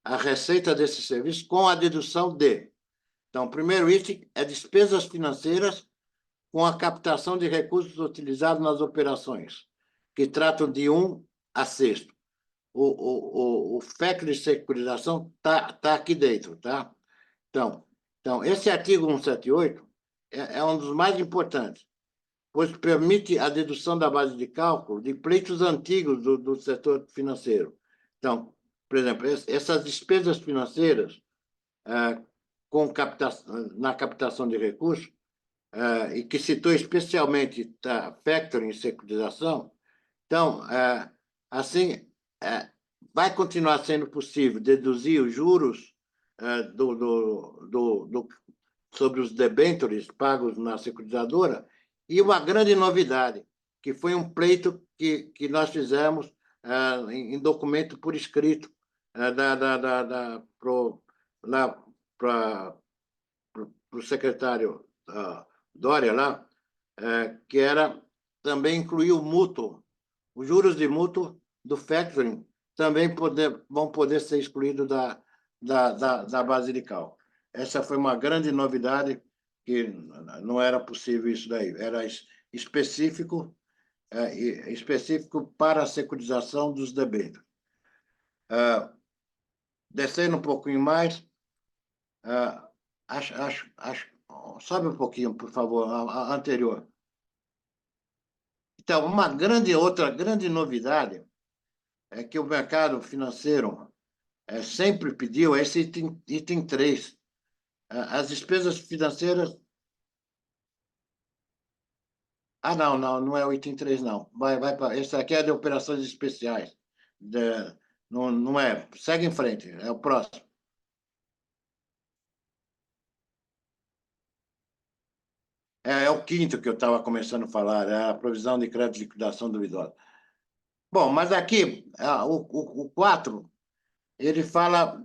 a receita desse serviço com a dedução de. Então, o primeiro item é despesas financeiras com a captação de recursos utilizados nas operações, que tratam de 1 a 6. O FEC de securitização está aqui dentro, tá? Então, esse artigo 178 é um dos mais importantes, pois permite a dedução da base de cálculo de pleitos antigos do setor financeiro. Então, por exemplo, essas despesas financeiras na captação de recursos, e que citou especialmente factoring e securitização, então, assim, vai continuar sendo possível deduzir os juros sobre os debêntures pagos na securitizadora, e uma grande novidade, que foi um pleito que nós fizemos em documento por escrito para o secretário Dória lá, que era também incluir o mútuo, os juros de mútuo do factoring também vão poder ser excluídos da base de cálculo. Essa foi uma grande novidade, que não era possível isso daí, era específico para a securitização dos debêntures. Descendo um pouquinho mais, sobe um pouquinho, por favor, a anterior. Então, outra grande novidade é que o mercado financeiro sempre pediu esse item 3. As despesas financeiras... não é o item 3, não. Esse aqui é de operações especiais. Não é. Segue em frente, é o próximo. É o quinto que eu estava começando a falar, é a provisão de crédito de liquidação duvidosa. Bom, mas aqui, o 4, ele fala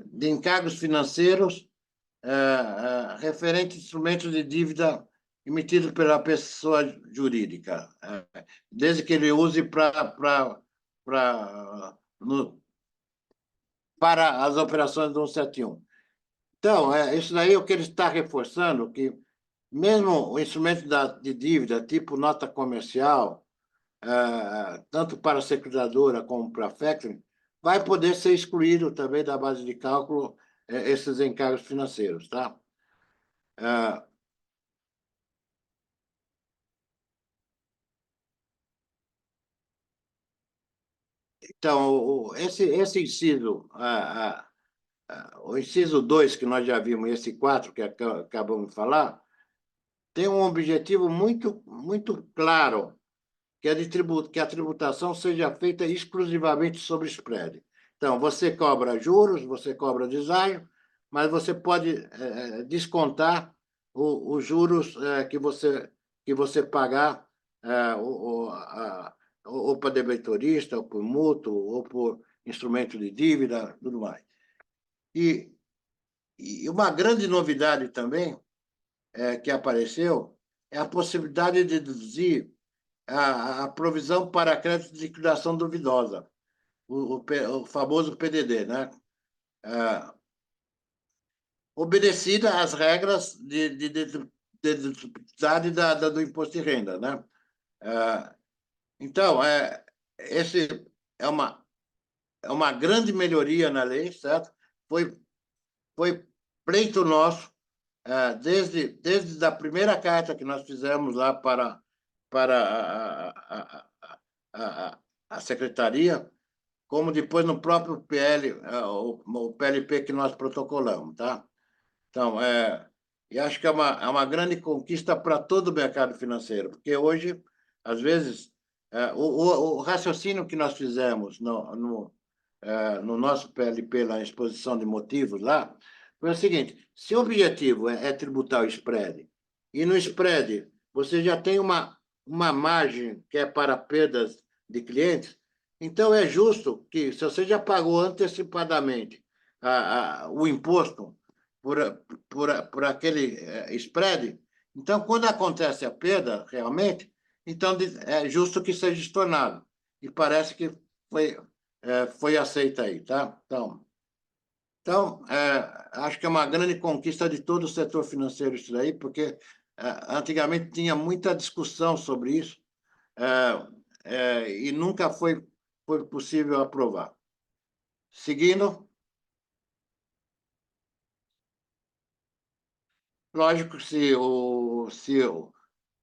de encargos financeiros referente a instrumentos de dívida emitidos pela pessoa jurídica, desde que ele use para as operações do 171. Então, isso daí é o que ele está reforçando, que mesmo o instrumento de dívida, tipo nota comercial, tanto para a securitizadora como para a factoring, vai poder ser excluído também da base de cálculo esses encargos financeiros, tá? Então, esse inciso, o inciso 2, que nós já vimos, esse 4, que acabamos de falar, tem um objetivo muito, muito claro, que a tributação seja feita exclusivamente sobre spread. Então, você cobra juros, você cobra deságio, mas você pode descontar os juros que você pagar, ou para debenturista, ou por mútuo, ou por instrumento de dívida, tudo mais. E uma grande novidade também que apareceu é a possibilidade de deduzir a provisão para crédito de liquidação duvidosa, o famoso PDD, né? Obedecida às regras de dedutibilidade do imposto de renda, né? Então, esse é uma grande melhoria na lei, certo? Foi pleito nosso, desde a primeira carta que nós fizemos lá para a secretaria, como depois no próprio o PLP que nós protocolamos, tá? Então, eu acho que é uma grande conquista para todo o mercado financeiro, porque hoje, às vezes, o raciocínio que nós fizemos no nosso PLP, lá, na exposição de motivos, lá, foi o seguinte: se o objetivo é tributar o spread, e no spread você já tem uma margem que é para perdas de clientes, então é justo que, se você já pagou antecipadamente o imposto por aquele spread, então, quando acontece a perda, realmente, então é justo que seja estornado. E parece que foi aceita aí, tá? Então, acho que é uma grande conquista de todo o setor financeiro isso daí, porque antigamente tinha muita discussão sobre isso, e nunca foi possível aprovar. Seguindo, lógico que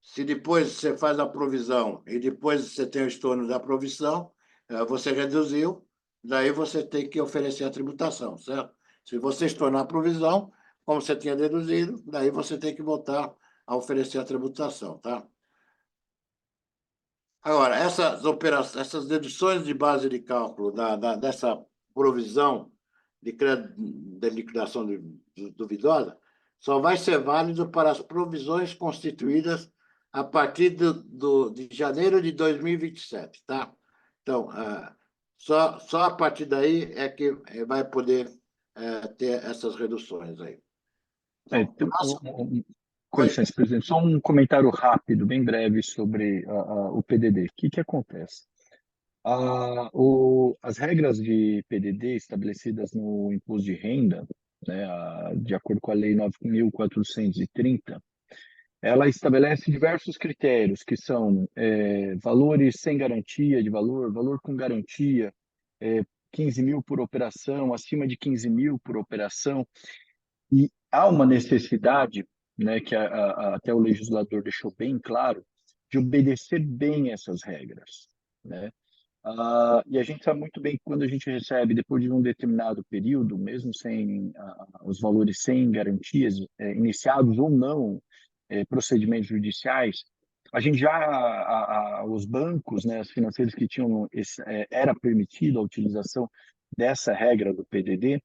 se depois você faz a provisão e depois você tem o estorno da provisão, você reduziu, daí você tem que oferecer a tributação, certo? Se você estornar a provisão, como você tinha deduzido, daí você tem que voltar a oferecer a tributação, tá? Agora, essas deduções de base de cálculo dessa provisão de crédito de liquidação duvidosa só vai ser válido para as provisões constituídas a partir de janeiro de 2027, tá? Então, só a partir daí é que vai poder ter essas reduções aí. Então, com licença, presidente, só um comentário rápido, bem breve, sobre o PDD. O que acontece? As regras de PDD estabelecidas no imposto de renda, né, de acordo com a Lei 9.430, ela estabelece diversos critérios, que são valores sem garantia de valor, valor com garantia, 15 mil por operação, acima de 15 mil por operação, e há uma necessidade, né, que até o legislador deixou bem claro, de obedecer bem essas regras, né? E a gente sabe muito bem que quando a gente recebe, depois de um determinado período, mesmo sem os valores sem garantias, iniciados ou não, procedimentos judiciais, a gente já, os bancos, né, as financeiras que tinham, era permitida a utilização dessa regra do PDD,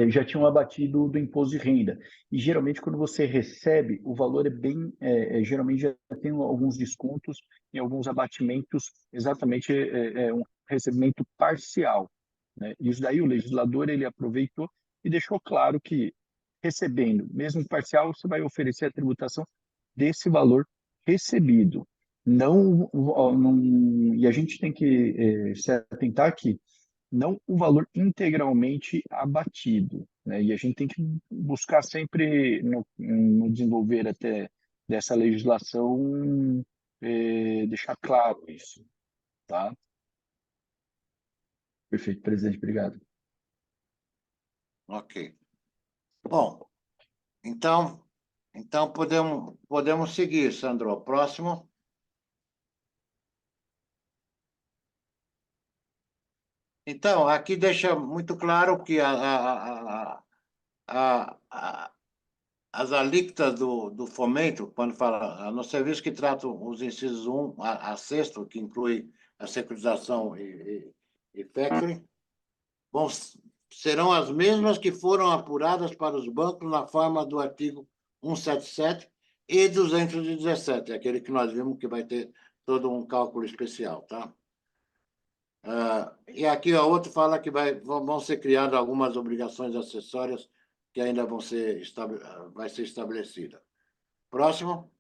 já tinham abatido do imposto de renda. E geralmente, quando você recebe, o valor é bem. Geralmente já tem alguns descontos e alguns abatimentos, exatamente um recebimento parcial, né? Isso daí o legislador ele aproveitou e deixou claro que, recebendo, mesmo parcial, você vai oferecer a tributação desse valor recebido. Não, e a gente tem que se atentar que não o valor integralmente abatido, né? E a gente tem que buscar sempre, no desenvolver até dessa legislação, deixar claro isso, tá? Perfeito, presidente, obrigado. Ok. Bom, então podemos seguir, Sandro. Próximo. Então, aqui deixa muito claro que as alíquotas do fomento, quando fala no serviço que trata os incisos 1 a 6º, que inclui a securitização e factoring, serão as mesmas que foram apuradas para os bancos na forma do artigo 177 e 217, aquele que nós vimos que vai ter todo um cálculo especial, tá? E aqui a outro fala que vão ser criadas algumas obrigações acessórias que ainda vai ser estabelecida. Próximo.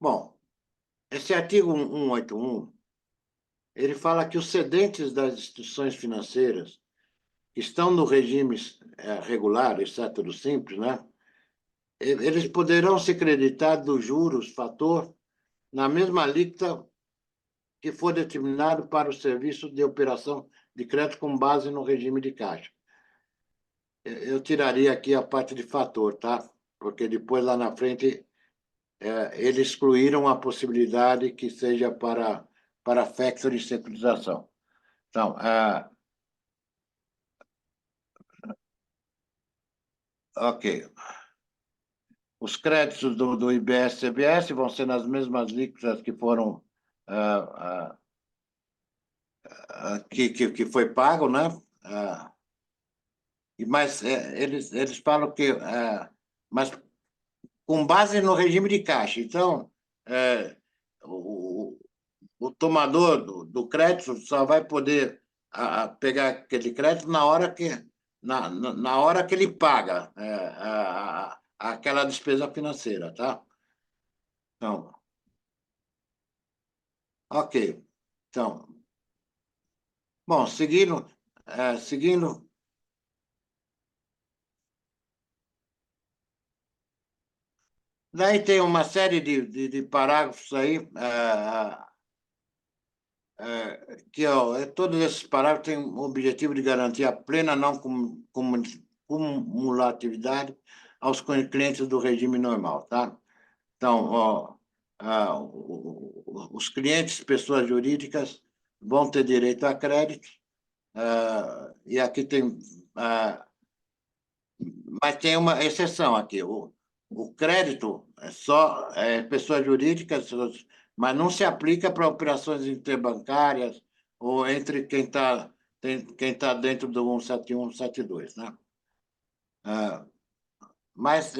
Bom, esse artigo 181, ele fala que os cedentes das instituições financeiras que estão no regime regular, exceto do simples, né? Eles poderão se creditar dos juros fator na mesma alíquota que for determinado para o serviço de operação de crédito com base no regime de caixa. Eu tiraria aqui a parte de fator, tá? Porque depois, lá na frente, eles excluíram a possibilidade que seja para factoring e securitização. Então, ok. Os créditos do IBS-CBS vão ser nas mesmas alíquotas que foram que foi pago, né? Mas eles falam que mas com base no regime de caixa. Então, o tomador do crédito só vai poder pegar aquele crédito na hora que ele paga aquela despesa financeira, tá? Então, ok. Então, bom, seguindo. Daí tem uma série de parágrafos aí, que todos esses parágrafos têm o objetivo de garantir a plena não cumulatividade aos clientes do regime normal, tá? Então, os clientes, pessoas jurídicas, vão ter direito a crédito, e aqui tem... mas tem uma exceção aqui. O crédito é só pessoas jurídicas, mas não se aplica para operações interbancárias ou entre quem tá dentro do 171 e 172, né? Ah, mas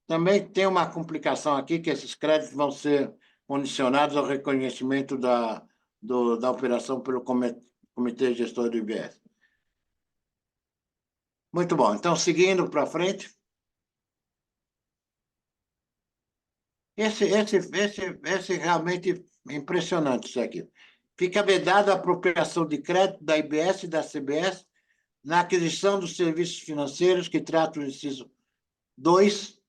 também tem uma complicação aqui, que esses créditos vão ser condicionados ao reconhecimento da operação pelo Comitê Gestor do IBS. Muito bom. Então, seguindo para frente. Esse realmente é impressionante, isso aqui. Fica vedada a apropriação de crédito da IBS e da CBS na aquisição dos serviços financeiros que tratam o inciso 2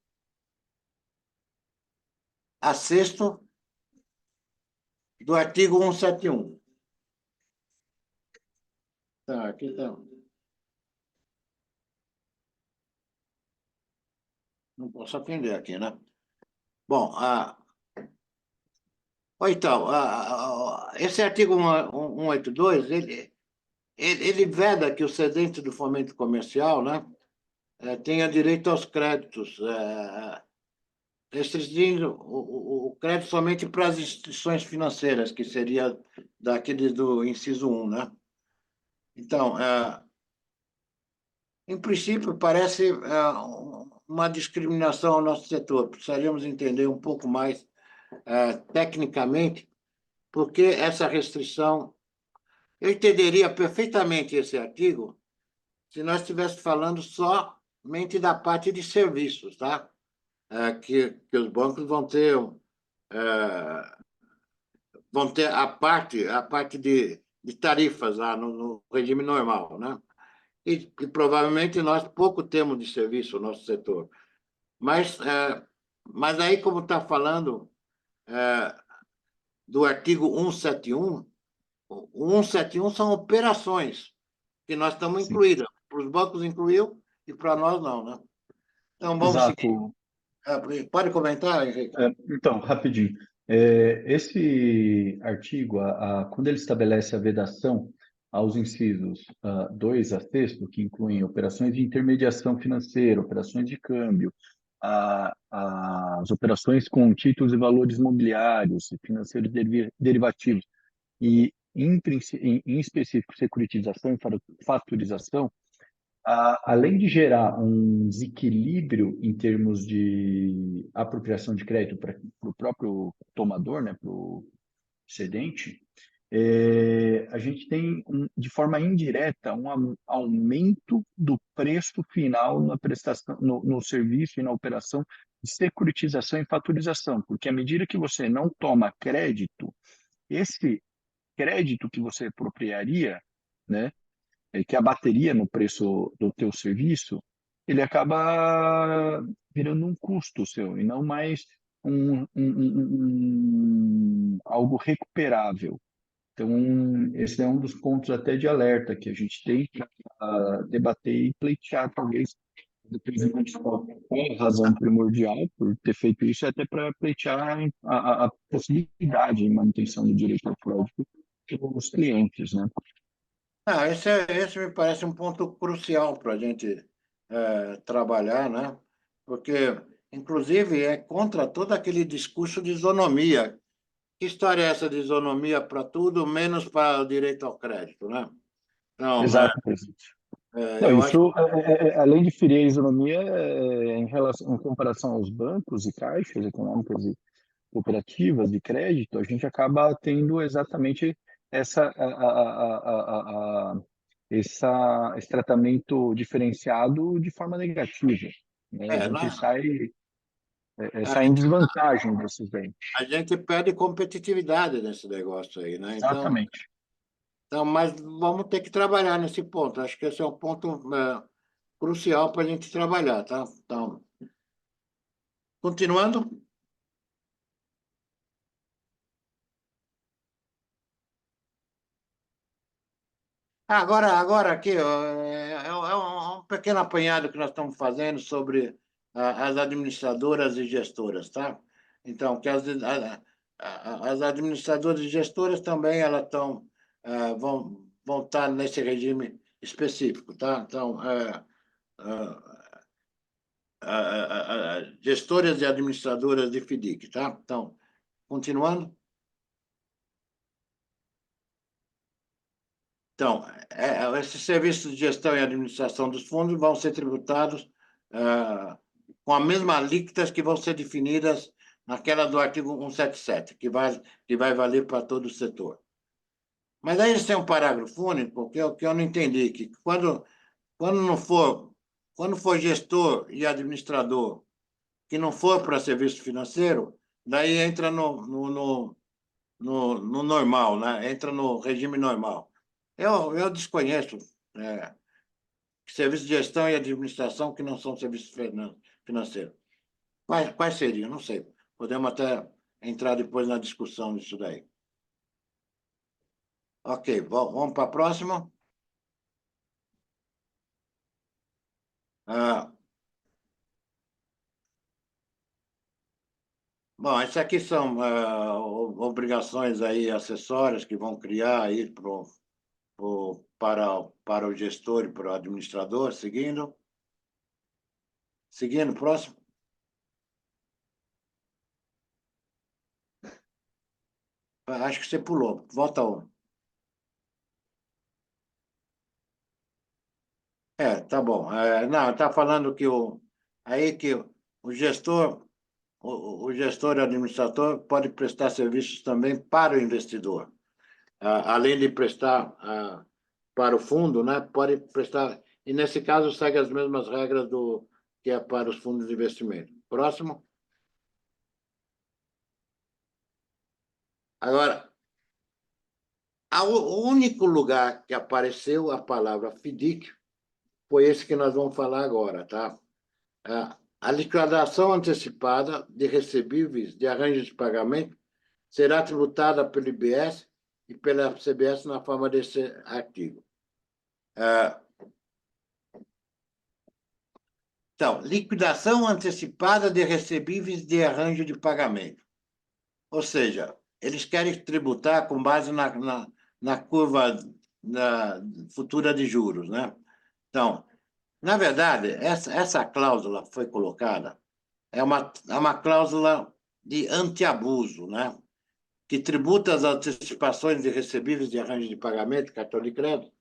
a 6º do artigo 171. Tá, aqui está. Não posso atender aqui, né? Bom, então, esse artigo 182, ele veda que o cedente do fomento comercial, né, tenha direito aos créditos, restringindo o crédito somente para as instituições financeiras, que seria daquele do inciso 1, né? Então, em princípio, parece uma discriminação ao nosso setor. Precisaríamos entender um pouco mais tecnicamente por que essa restrição. Eu entenderia perfeitamente esse artigo se nós estivéssemos falando somente da parte de serviços, tá? Que os bancos vão ter a parte de tarifas lá no regime normal, né? E provavelmente nós pouco temos de serviço no nosso setor. Mas aí, como está falando do artigo 171, o 171 são operações que nós estamos Sim. incluídas. Para os bancos incluiu e para nós não, né? Então, vamos seguir. Exato. Pode comentar, Henrique? Então, rapidinho. Esse artigo, quando ele estabelece a vedação aos incisos 2 a 6º, que incluem operações de intermediação financeira, operações de câmbio, as operações com títulos e valores imobiliários, financeiros derivativos, e, em específico, securitização e faturização, além de gerar um desequilíbrio em termos de apropriação de crédito para o próprio tomador, né, para o cedente, a gente tem, de forma indireta, um aumento do preço final na prestação, no serviço e na operação de securitização e faturização, porque à medida que você não toma crédito, esse crédito que você apropriaria, né, que abateria no preço do teu serviço, ele acaba virando um custo seu e não mais algo recuperável. Então, esse é um dos pontos até de alerta que a gente tem que debater e pleitear, talvez, dependendo de qual é a razão primordial por ter feito isso, até para pleitear a possibilidade de manutenção do direito ao crédito dos clientes, né? Esse me parece um ponto crucial para a gente trabalhar, né? Porque, inclusive, é contra todo aquele discurso de isonomia. Que história é essa de isonomia para tudo, menos para o direito ao crédito, né? Então, Exato, presidente. Não, eu acho isso, além de ferir a isonomia, em comparação aos bancos e caixas econômicas e cooperativas de crédito, a gente acaba tendo exatamente essa, esse tratamento diferenciado de forma negativa, né? A gente sai em desvantagem desses bens. a gente perde competitividade nesse negócio aí, né? Exatamente. Então, mas vamos ter que trabalhar nesse ponto. Acho que esse é um ponto crucial para a gente trabalhar, tá? Então, continuando. Agora aqui, ó, é um pequeno apanhado que nós estamos fazendo sobre as administradoras e gestoras, tá? Então, que as administradoras e gestoras também elas vão estar nesse regime específico, tá? Então, gestoras e administradoras de FDIC, tá? Então, continuando. Então, esses serviços de gestão e administração dos fundos vão ser tributados com as mesmas alíquotas que vão ser definidas naquela do artigo 177, que vai valer para todo o setor. Mas aí eles têm um parágrafo único que eu não entendi, que quando for gestor e administrador que não for para serviço financeiro, daí entra no normal, né? Entra no regime normal. Eu desconheço serviços de gestão e administração que não são serviços financeiros. Quais seriam? Não sei. Podemos até entrar depois na discussão disso daí. Ok, vamos para a próxima. Bom, isso aqui são obrigações aí acessórias que vão criar aí para o gestor e para o administrador, seguindo. Seguindo, próximo. Acho que você pulou. Volta um. Tá bom. Não, está falando que o gestor, o gestor e administrador pode prestar serviços também para o investidor. Além de prestar para o fundo, né, pode prestar, e nesse caso segue as mesmas regras que é para os fundos de investimento. Próximo. Agora, o único lugar que apareceu a palavra FDIC foi esse que nós vamos falar agora, tá? A liquidação antecipada de recebíveis de arranjo de pagamento será tributada pelo IBS e pela CBS na forma desse artigo. Então, liquidação antecipada de recebíveis de arranjo de pagamento. Ou seja, eles querem tributar com base na curva futura de juros, né? Então, na verdade, essa cláusula foi colocada, é uma cláusula de antiabuso, né? Que tributa as antecipações de recebíveis de arranjo de pagamento, cartão de crédito,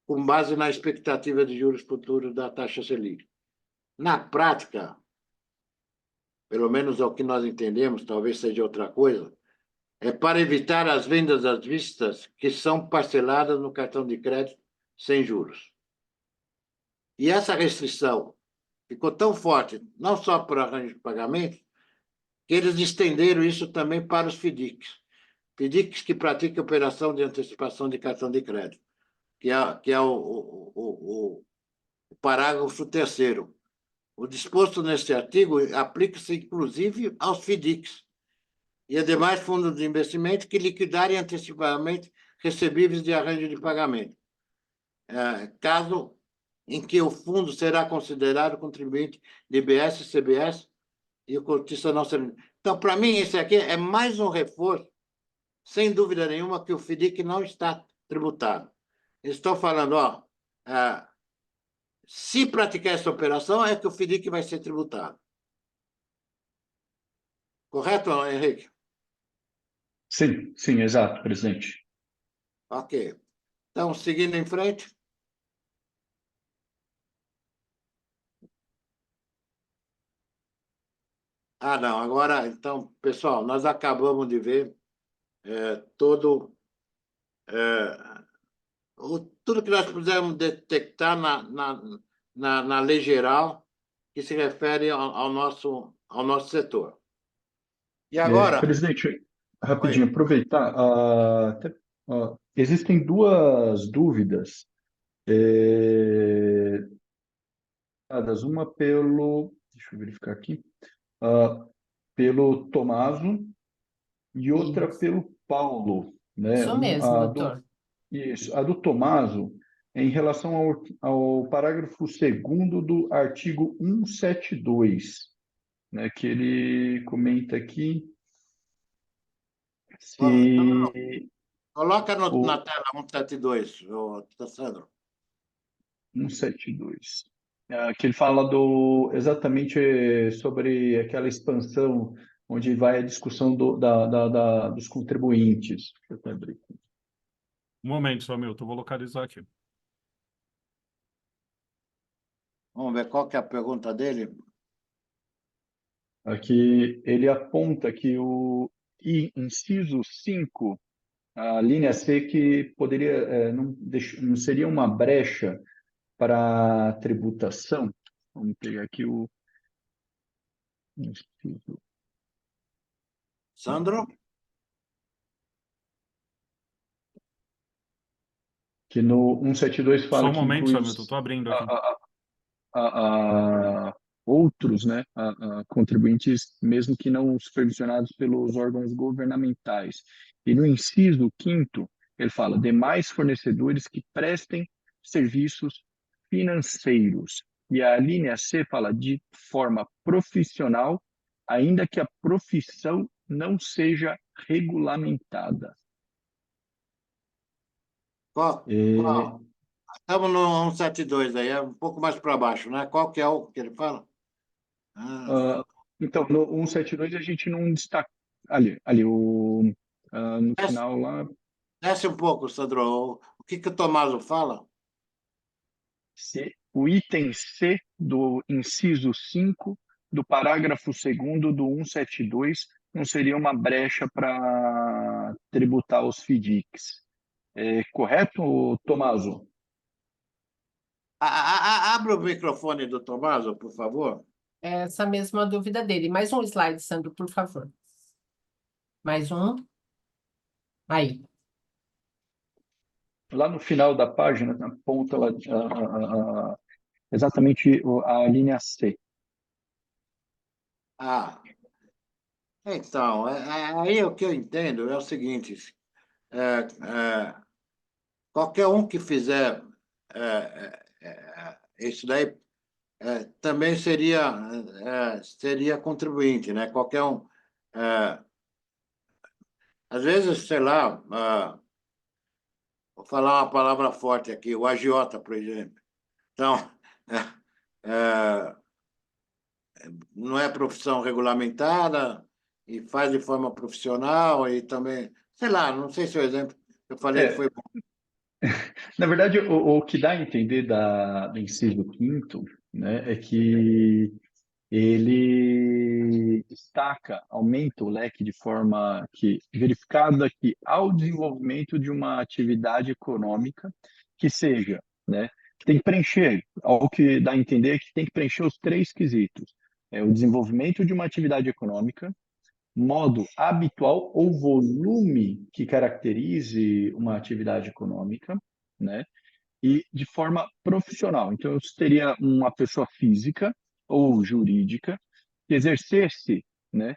com base na expectativa de juros futuros da taxa Selic. Na prática, pelo menos é o que nós entendemos, talvez seja outra coisa, é para evitar as vendas às vistas que são parceladas no cartão de crédito sem juros. E essa restrição ficou tão forte, não só para o arranjo de pagamento, que eles estenderam isso também para os FDICs. FDICs que praticam operação de antecipação de cartão de crédito, que é o parágrafo 3º. O disposto neste artigo aplica-se, inclusive, aos FDICs e a demais fundos de investimento que liquidarem antecipadamente recebíveis de arranjo de pagamento, caso em que o fundo será considerado contribuinte de IBS, CBS e o cotista não ser. Então, para mim, esse aqui é mais um reforço, sem dúvida nenhuma, que o FDIC não está tributado. Estou falando, se praticar essa operação, é que o FDIC vai ser tributado. Correto, Henrique? Sim, exato, presidente. Ok. Então, seguindo em frente. Não, agora, então, pessoal, nós acabamos de ver tudo que nós pudemos detectar na lei geral que se refere ao nosso setor. E agora... Presidente, rapidinho, Oi. aproveitar. Existem duas dúvidas. Uma deixa eu verificar aqui, pelo Tomaso e outra Isso. pelo Paulo, né? Isso mesmo, doutor. A do Tomaso é em relação ao parágrafo 2º do artigo 172, né? Que ele comenta aqui se Coloca na tela 172, Sandro. 172. Que ele fala exatamente sobre aquela expansão onde vai a discussão dos contribuintes. Deixa eu abrir aqui. Um momento, só, Milton, eu vou localizar aqui. Vamos ver qual que é a pergunta dele. Aqui ele aponta que o inciso 5, a linha C, que poderia, não seria uma brecha para tributação. Vamos pegar aqui o inciso. Sandro? Que no 172 Só fala um que momento, inclui só, Milton, estou abrindo aqui. outros, né, contribuintes, mesmo que não supervisionados pelos órgãos governamentais. E no inciso 5º, ele fala demais fornecedores que prestem serviços financeiros. E a linha C fala de forma profissional, ainda que a profissão não seja regulamentada. Qual? E, Estamos no 172 aí, é um pouco mais para baixo, né? Qual que é o que ele fala? ah, então, no 172 a gente não destaca no Desce, final lá, desce um pouco, Sandro. O que o Tomaso fala? O item C do inciso 5 do parágrafo 2º do 172 não seria uma brecha para tributar os FDICs. É correto, Tomaso? Abre o microfone do Tomaso, por favor. Essa mesma dúvida dele. Mais um slide, Sandro, por favor. Mais um. Aí. Lá no final da página, na ponta, lá, exatamente a linha C. Ah, então, aí o que eu entendo é o seguinte: é, qualquer um que fizer isso daí também seria contribuinte, né? Qualquer um. Às vezes, sei lá, vou falar uma palavra forte aqui, o agiota, por exemplo. Então, é, não é profissão regulamentada e faz de forma profissional e também, sei lá, não sei se o exemplo que eu falei É, foi bom. Na verdade, o que dá a entender do inciso 5º, né, é que ele destaca, aumenta o leque de forma que, verificada que ao desenvolvimento de uma atividade econômica que seja, né, tem que preencher, ao que dá a entender que tem que preencher os 3 quesitos. É o desenvolvimento de uma atividade econômica, modo habitual ou volume que caracterize uma atividade econômica, né? E de forma profissional. Então, eu teria uma pessoa física ou jurídica que exercesse, né,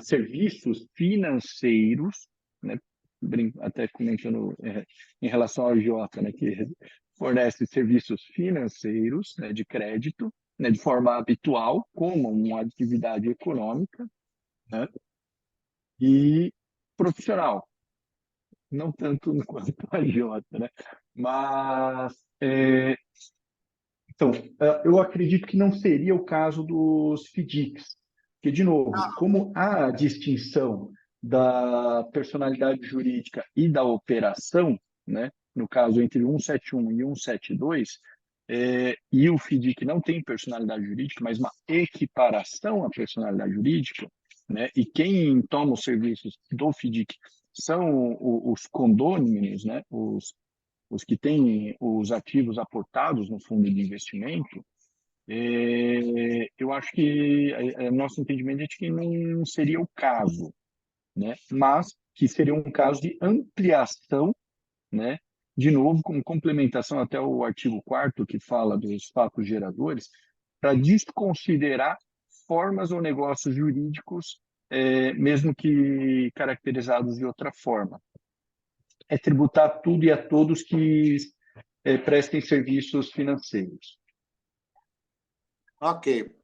serviços financeiros, né, até comentando em relação ao agiota, né, que fornece serviços financeiros, né, de crédito, né, de forma habitual, como uma atividade econômica, né, e profissional, não tanto quanto a agiota, né? Mas, então, eu acredito que não seria o caso dos FDICs, porque, de novo, como há a distinção da personalidade jurídica e da operação, né? No caso, entre 171 e 172, e o FDIC não tem personalidade jurídica, mas uma equiparação à personalidade jurídica, né? E quem toma os serviços do FDIC são os condôminos, né? Os que têm os ativos aportados no fundo de investimento. Eu acho que nosso entendimento é de que não seria o caso, né? Mas que seria um caso de ampliação, né? De novo, como complementação até o artigo 4º, que fala dos fatos geradores, para desconsiderar formas ou negócios jurídicos, mesmo que caracterizados de outra forma. É tributar tudo e a todos que prestem serviços financeiros. Ok.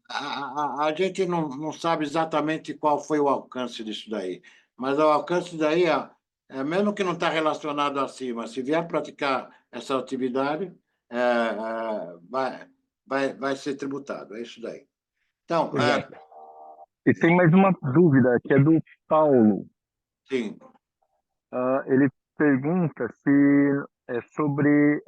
A gente não sabe exatamente qual foi o alcance disso daí, mas o alcance daí mesmo que não está relacionado acima, se vier praticar essa atividade, vai ser tributado, é isso daí. Então, Exato. E tem mais uma dúvida, que é do Paulo. Sim. Ele pergunta se é sobre,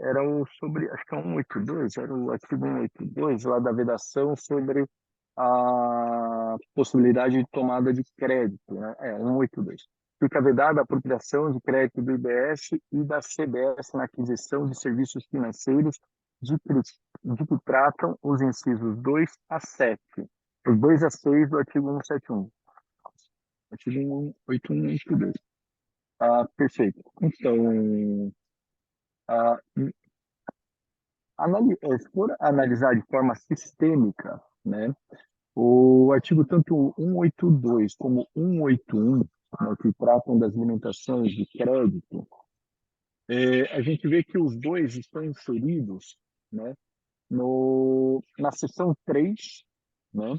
acho que é 182, era o artigo 182 lá da vedação sobre a possibilidade de tomada de crédito, né? 182. Fica vedada a apropriação de crédito do IBS e da CBS na aquisição de serviços financeiros de que tratam os incisos 2 a 7, os 2 a 6 do artigo 171. Artigo 18182. Perfeito. Então, ah, se for analisar de forma sistêmica, né, o artigo tanto 182 como 181, né, que tratam das limitações de crédito, a gente vê que os dois estão inseridos, né, na seção 3, né,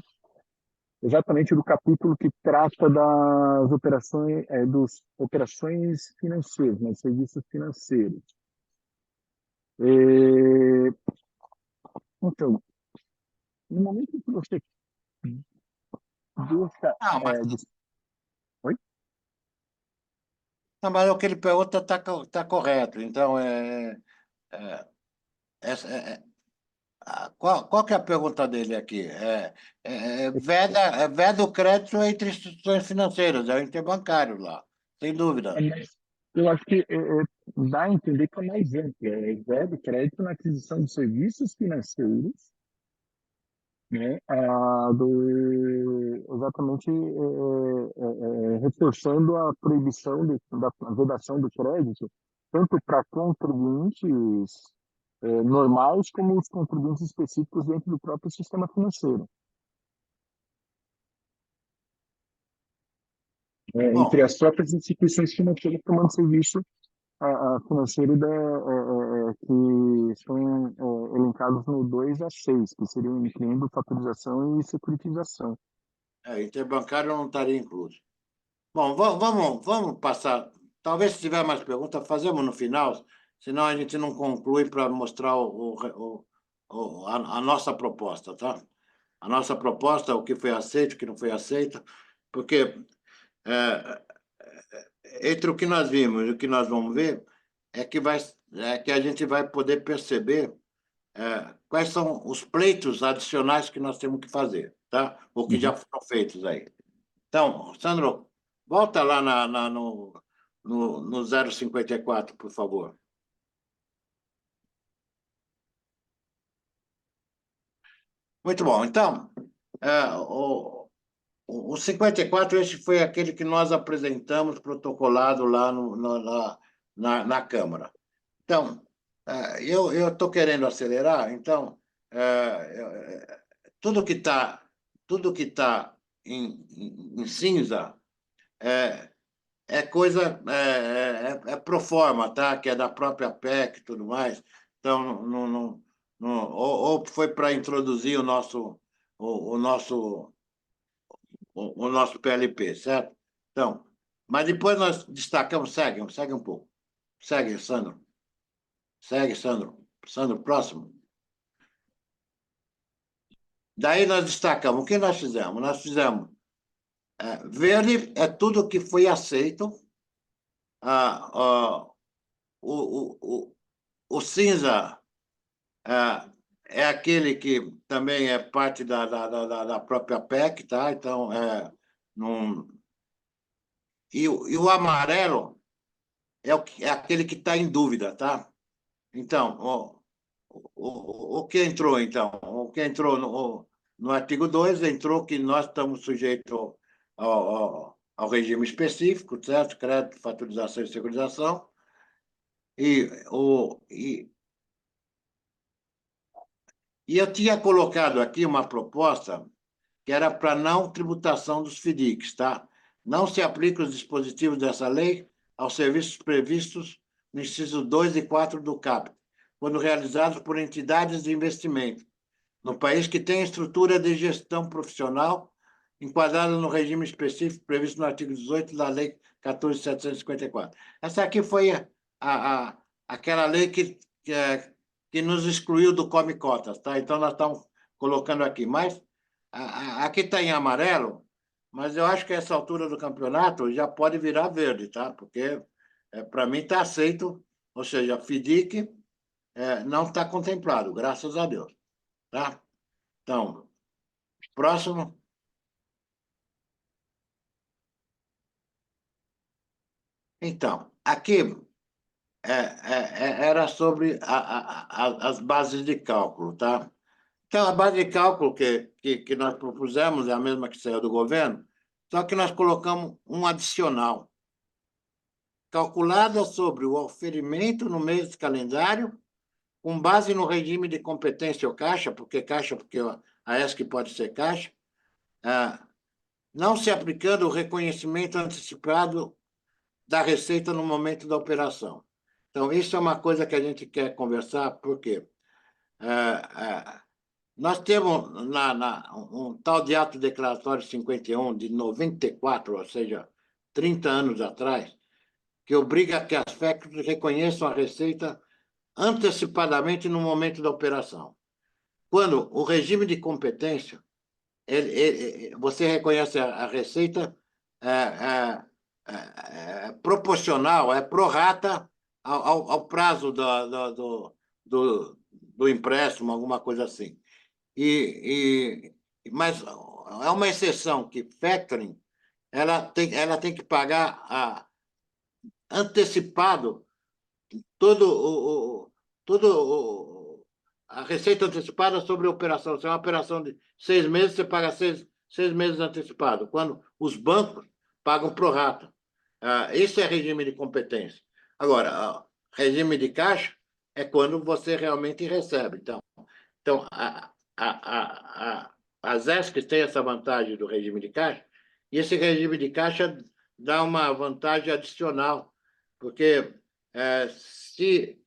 exatamente do capítulo que trata das operações, dos operações financeiras, né, serviços financeiros. Então, no momento que você deixa... Não, mas, Oi? não, mas o que ele pergunta está correto. Então, essa, qual que é a pergunta dele aqui? Veda o crédito entre instituições financeiras, é o interbancário lá, sem dúvida. Eu acho que dá a entender que é mais amplo. Veda crédito na aquisição de serviços financeiros, né, exatamente reforçando a proibição da vedação do crédito, tanto para contribuintes normais como os contribuintes específicos dentro do próprio sistema financeiro. Entre Bom, as próprias instituições financeiras tomando serviço financeiro que são elencados no 2 a 6, que seriam incluindo fatorização e securitização. interbancário não estaria incluso. Bom, vamos passar. Talvez, se tiver mais perguntas, fazemos no final, senão a gente não conclui para mostrar a nossa proposta, tá? A nossa proposta, o que foi aceito, o que não foi aceito, porque é, entre o que nós vimos e o que nós vamos ver, é que a gente vai poder perceber quais são os pleitos adicionais que nós temos que fazer, tá? Ou que já foram feitos aí. Então, Sandro, volta lá no 054, por favor. Muito bom. Então, o 54, esse foi aquele que nós apresentamos protocolado lá na Câmara. Então, eu estou querendo acelerar, então, tudo que está em cinza coisa, pro forma, tá? Que é da própria PEC e tudo mais. Então, ou foi para introduzir o nosso PLP, certo? Então, mas depois nós destacamos, segue um pouco. Segue, Sandro. Segue, Sandro. Sandro, próximo. Daí nós destacamos. O que nós fizemos? Nós fizemos verde é tudo que foi aceito. O cinza é aquele que também é parte da própria PEC, tá? Então, não... e o amarelo é aquele que está em dúvida, tá? Então, o que entrou, então? O que entrou no artigo 2 entrou que nós estamos sujeitos ao regime específico, certo? Crédito, fatorização e securitização. E eu tinha colocado aqui uma proposta que era para não tributação dos FDICs, tá? Não se aplica os dispositivos dessa lei aos serviços previstos no inciso 2 e 4 do CAPT, quando realizados por entidades de investimento, no país que tem estrutura de gestão profissional enquadrada no regime específico previsto no artigo 18 da Lei 14.754. Essa aqui foi aquela lei que nos excluiu do Come Cotas, tá? Então, nós estamos colocando aqui. Mas aqui está em amarelo, mas eu acho que essa altura do campeonato já pode virar verde, tá? Porque, para mim, está aceito, ou seja, a FIDIC não está contemplado, graças a Deus, tá? Então, próximo. Então, aqui era sobre as bases de cálculo, tá? Então, a base de cálculo que nós propusemos é a mesma que saiu do governo, só que nós colocamos um adicional, calculada sobre o oferimento no mês de calendário, com base no regime de competência ou caixa, porque a ESC pode ser caixa, não se aplicando o reconhecimento antecipado da receita no momento da operação. Então, isso é uma coisa que a gente quer conversar, porque nós temos um tal de ato declaratório 51 de 94, ou seja, 30 anos atrás, que obriga que as FECs reconheçam a receita antecipadamente no momento da operação. Quando o regime de competência, você reconhece a receita proporcional, pro rata ao prazo do empréstimo, alguma coisa assim. Mas é uma exceção que factoring ela tem que pagar antecipado todo a receita antecipada sobre a operação. Se é uma operação de 6 meses, você paga seis meses antecipado, quando os bancos pagam pro rata. Isso é regime de competência. Agora, regime de caixa é quando você realmente recebe. Então as ESCs têm essa vantagem do regime de caixa, e esse regime de caixa dá uma vantagem adicional, porque se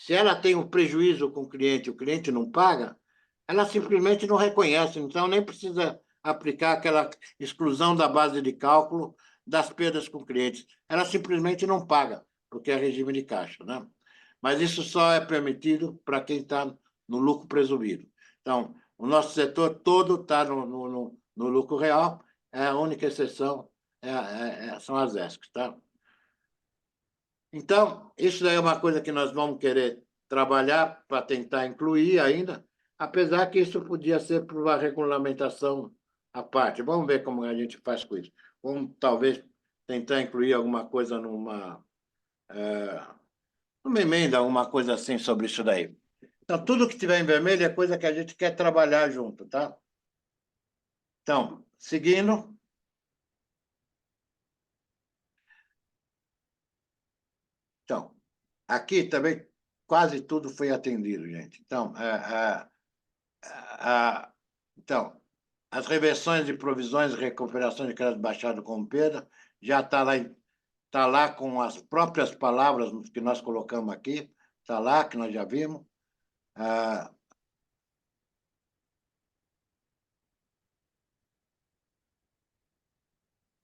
ela tem um prejuízo com o cliente não paga, ela simplesmente não reconhece, então nem precisa aplicar aquela exclusão da base de cálculo das perdas com clientes. Ela simplesmente não paga, porque é regime de caixa, né? Mas isso só é permitido para quem está no lucro presumido. Então, o nosso setor todo está no lucro real, a única exceção são as ESCs, tá? Então, isso daí é uma coisa que nós vamos querer trabalhar para tentar incluir ainda, apesar que isso podia ser por uma regulamentação à parte. Vamos ver como a gente faz com isso. Vamos, talvez, tentar incluir alguma coisa numa emenda, alguma coisa assim sobre isso daí. Então, tudo que tiver em vermelho é coisa que a gente quer trabalhar junto, tá? Então, seguindo. Então, aqui também quase tudo foi atendido, gente. Então, as reversões de provisões e recuperações de crédito baixado com perda já está lá com as próprias palavras que nós colocamos aqui, está lá, que nós já vimos.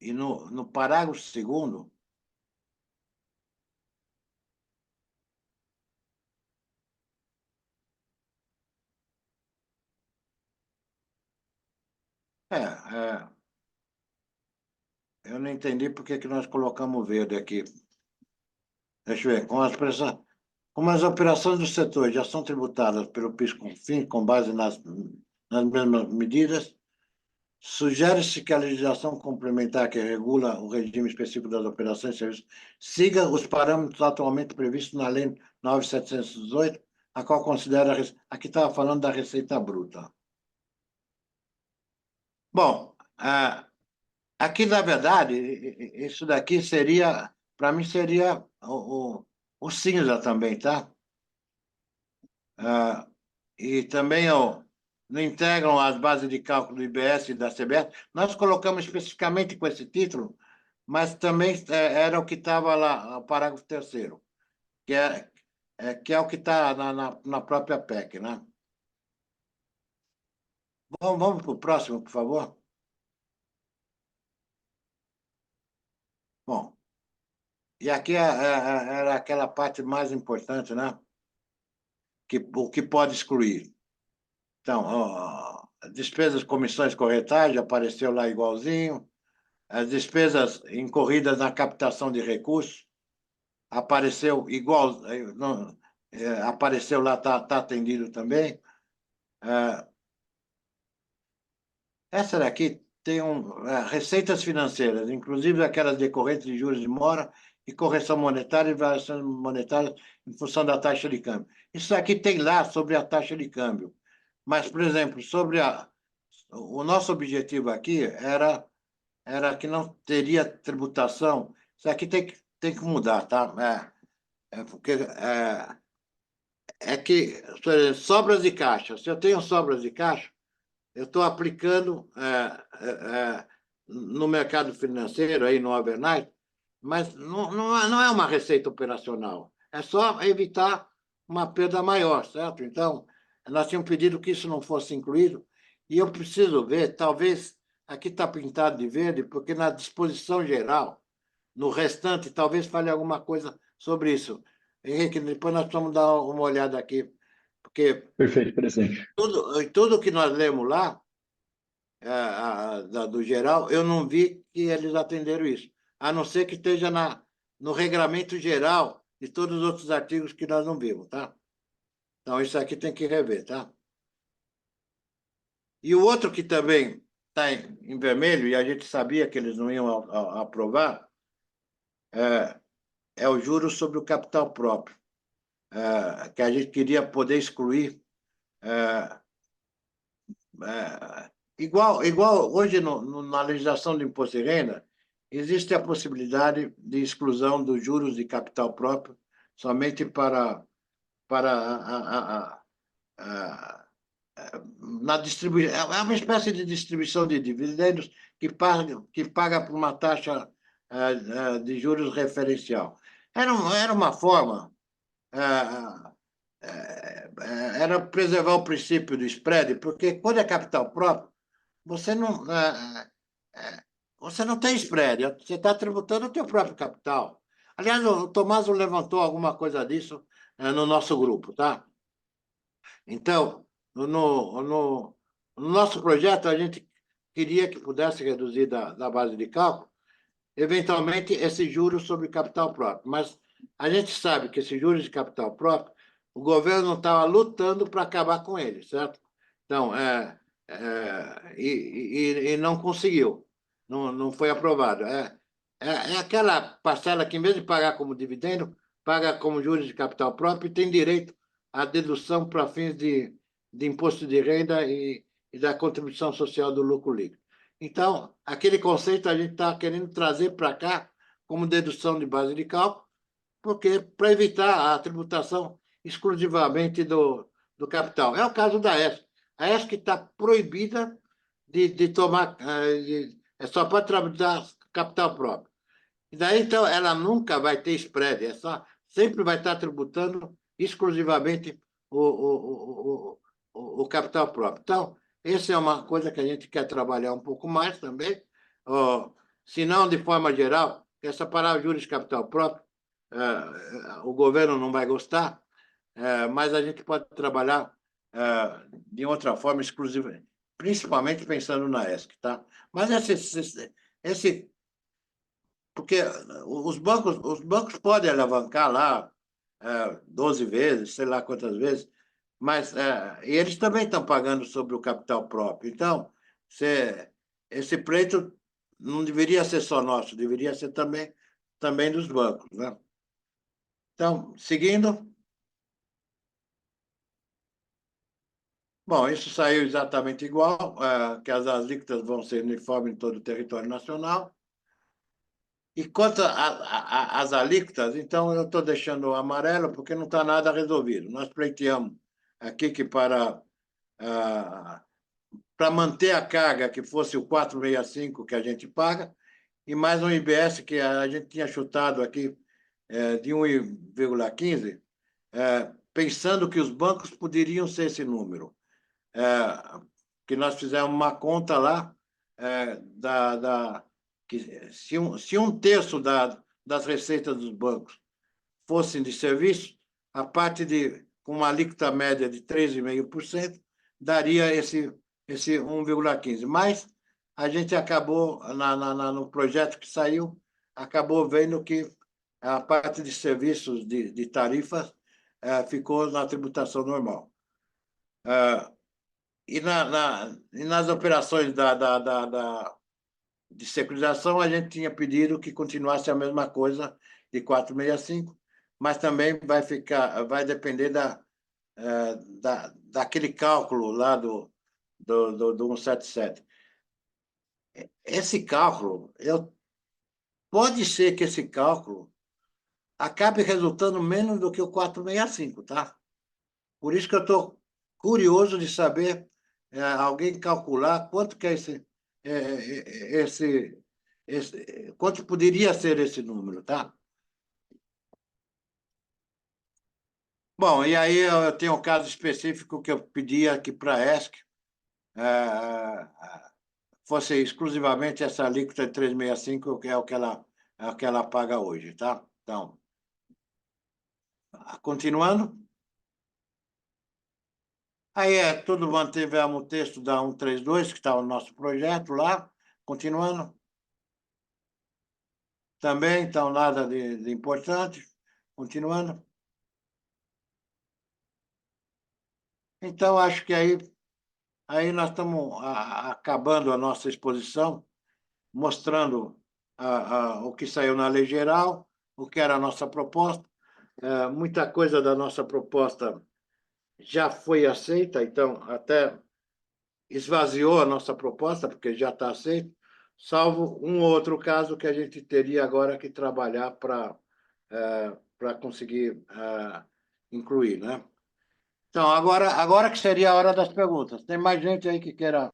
E no parágrafo 2º, eu não entendi por que nós colocamos verde aqui. Deixa eu ver. Como as operações do setor já são tributadas pelo PIS/COFINS com base nas mesmas medidas, sugere-se que a legislação complementar que regula o regime específico das operações de serviços siga os parâmetros atualmente previstos na Lei 9.718, a qual considera... Aqui estava falando da receita bruta. Bom, aqui, na verdade, isso daqui seria... Para mim, seria o cinza também, tá? E também não integram as bases de cálculo do IBS e da CBS. Nós colocamos especificamente com esse título, mas também era o que estava lá, o parágrafo 3º, que é o que está na própria PEC, né? Vamos para o próximo, por favor. Bom, e aqui era aquela parte mais importante, né? O que pode excluir. Então, despesas, comissões, corretagem, apareceu lá igualzinho. as despesas incorridas na captação de recursos, apareceu igual, não, apareceu lá, está atendido também. Essa daqui tem receitas financeiras, inclusive aquelas decorrentes de juros de mora e correção monetária e variações monetárias em função da taxa de câmbio. Isso aqui tem lá sobre a taxa de câmbio. Mas, por exemplo, sobre o nosso objetivo aqui era que não teria tributação. Isso aqui tem que mudar, tá? Porque que por exemplo, sobras de caixa. Se eu tenho sobras de caixa, eu estou aplicando no mercado financeiro, aí no overnight, mas não é uma receita operacional. É só evitar uma perda maior, certo? Então, nós tínhamos pedido que isso não fosse incluído, e eu preciso ver, talvez, aqui está pintado de verde, porque na disposição geral, no restante, talvez fale alguma coisa sobre isso. Henrique, depois nós vamos dar uma olhada aqui, porque Perfeito, presidente. tudo que nós lemos lá, do geral, eu não vi que eles atenderam isso, a não ser que esteja no regramento geral de todos os outros artigos que nós não vimos, tá? Então, isso aqui tem que rever, tá? E o outro que também está em vermelho, e a gente sabia que eles não iam aprovar, é o juros sobre o capital próprio, que a gente queria poder excluir. Igual hoje na legislação do imposto de renda, existe a possibilidade de exclusão dos juros de capital próprio somente para na distribuição. É uma espécie de distribuição de dividendos que paga por uma taxa de juros referencial. Era uma forma, era preservar o princípio do spread, porque quando é capital próprio, você não tem spread, você está tributando o teu próprio capital. Aliás, o Tomás levantou alguma coisa disso no nosso grupo, tá? Então, no nosso projeto, a gente queria que pudesse reduzir da base de cálculo, eventualmente, esses juros sobre capital próprio. Mas a gente sabe que esses juros de capital próprio, o governo estava lutando para acabar com eles, certo? Então, e não conseguiu, não foi aprovado. É aquela parcela que, em vez de pagar como dividendo, paga como juros de capital próprio e tem direito à dedução para fins de imposto de renda e da contribuição social do lucro líquido. Então, aquele conceito a gente está querendo trazer para cá como dedução de base de cálculo, porque para evitar a tributação exclusivamente do capital. É o caso da ESC. A ESC está proibida de tomar, é só para tributar capital próprio. E daí, então, ela nunca vai ter spread, sempre vai estar tributando exclusivamente o capital próprio. Então, essa é uma coisa que a gente quer trabalhar um pouco mais também, se não de forma geral, essa palavra juros de capital próprio, o governo não vai gostar, mas a gente pode trabalhar de outra forma exclusiva, principalmente pensando na ESC, tá? Mas porque os bancos podem alavancar lá 12 vezes, sei lá quantas vezes, mas e eles também estão pagando sobre o capital próprio. Então, esse pleito não deveria ser só nosso, deveria ser também dos bancos, né? Então, seguindo. Bom, isso saiu exatamente igual, que as alíquotas vão ser uniformes em todo o território nacional. E quanto às alíquotas, então eu estou deixando o amarelo porque não está nada resolvido. Nós pleiteamos aqui que para manter a carga que fosse o 465 que a gente paga, e mais um IBS que a gente tinha chutado aqui de 1,15, pensando que os bancos poderiam ser esse número. Que nós fizemos uma conta lá, que se um terço das receitas dos bancos fossem de serviço, a parte com uma alíquota média de 3,5%, daria esse 1,15%. Mas a gente acabou, no projeto que saiu, acabou vendo que a parte de serviços de tarifas ficou na tributação normal. E nas operações de securitização, a gente tinha pedido que continuasse a mesma coisa de 465, mas também vai depender daquele cálculo lá do 177. Esse cálculo, pode ser que esse cálculo acabe resultando menos do que o 465, tá? Por isso que eu estou curioso de saber, alguém calcular quanto que é quanto poderia ser esse número, tá? Bom, e aí eu tenho um caso específico que eu pedia que para a ESC fosse exclusivamente essa alíquota de 365, que é o que ela paga hoje, tá? Então, continuando. Aí tudo mantivemos o texto da 132, que está no nosso projeto lá, continuando. Também, então, nada de importante, continuando. Então, acho que aí nós estamos acabando a nossa exposição, mostrando o que saiu na lei geral, o que era a nossa proposta. Muita coisa da nossa proposta já foi aceita, então até esvaziou a nossa proposta, porque já está aceito, salvo um ou outro caso que a gente teria agora que trabalhar para conseguir incluir, né? Então, agora que seria a hora das perguntas. Tem mais gente aí que queira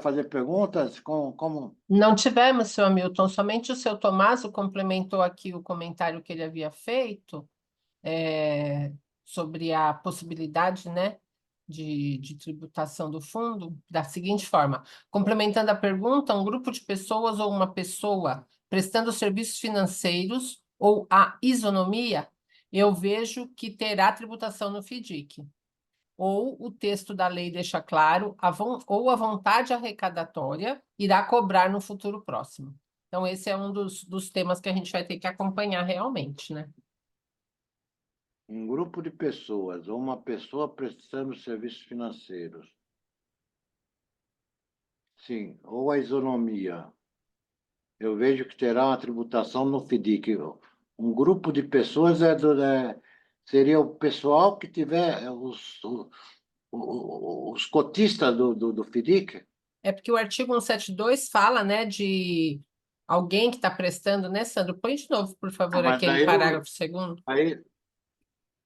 fazer perguntas? Como... Não tivemos, seu Hamilton, somente o seu Tommaso complementou aqui o comentário que ele havia feito sobre a possibilidade, né, de tributação do fundo, da seguinte forma: complementando a pergunta, um grupo de pessoas ou uma pessoa prestando serviços financeiros ou a isonomia, eu vejo que terá tributação no FIDIC. Ou o texto da lei deixa claro, ou a vontade arrecadatória irá cobrar no futuro próximo. Então, esse é um dos temas que a gente vai ter que acompanhar realmente, né? Um grupo de pessoas ou uma pessoa prestando serviços financeiros. Sim, ou a isonomia. Eu vejo que terá uma tributação no FIDIC. Um grupo de pessoas seria o pessoal que tiver os cotistas do FIDIC. É porque o artigo 172 fala, né, de alguém que está prestando, né, Sandro? Põe de novo, por favor, Mas aquele daí parágrafo segundo. aí,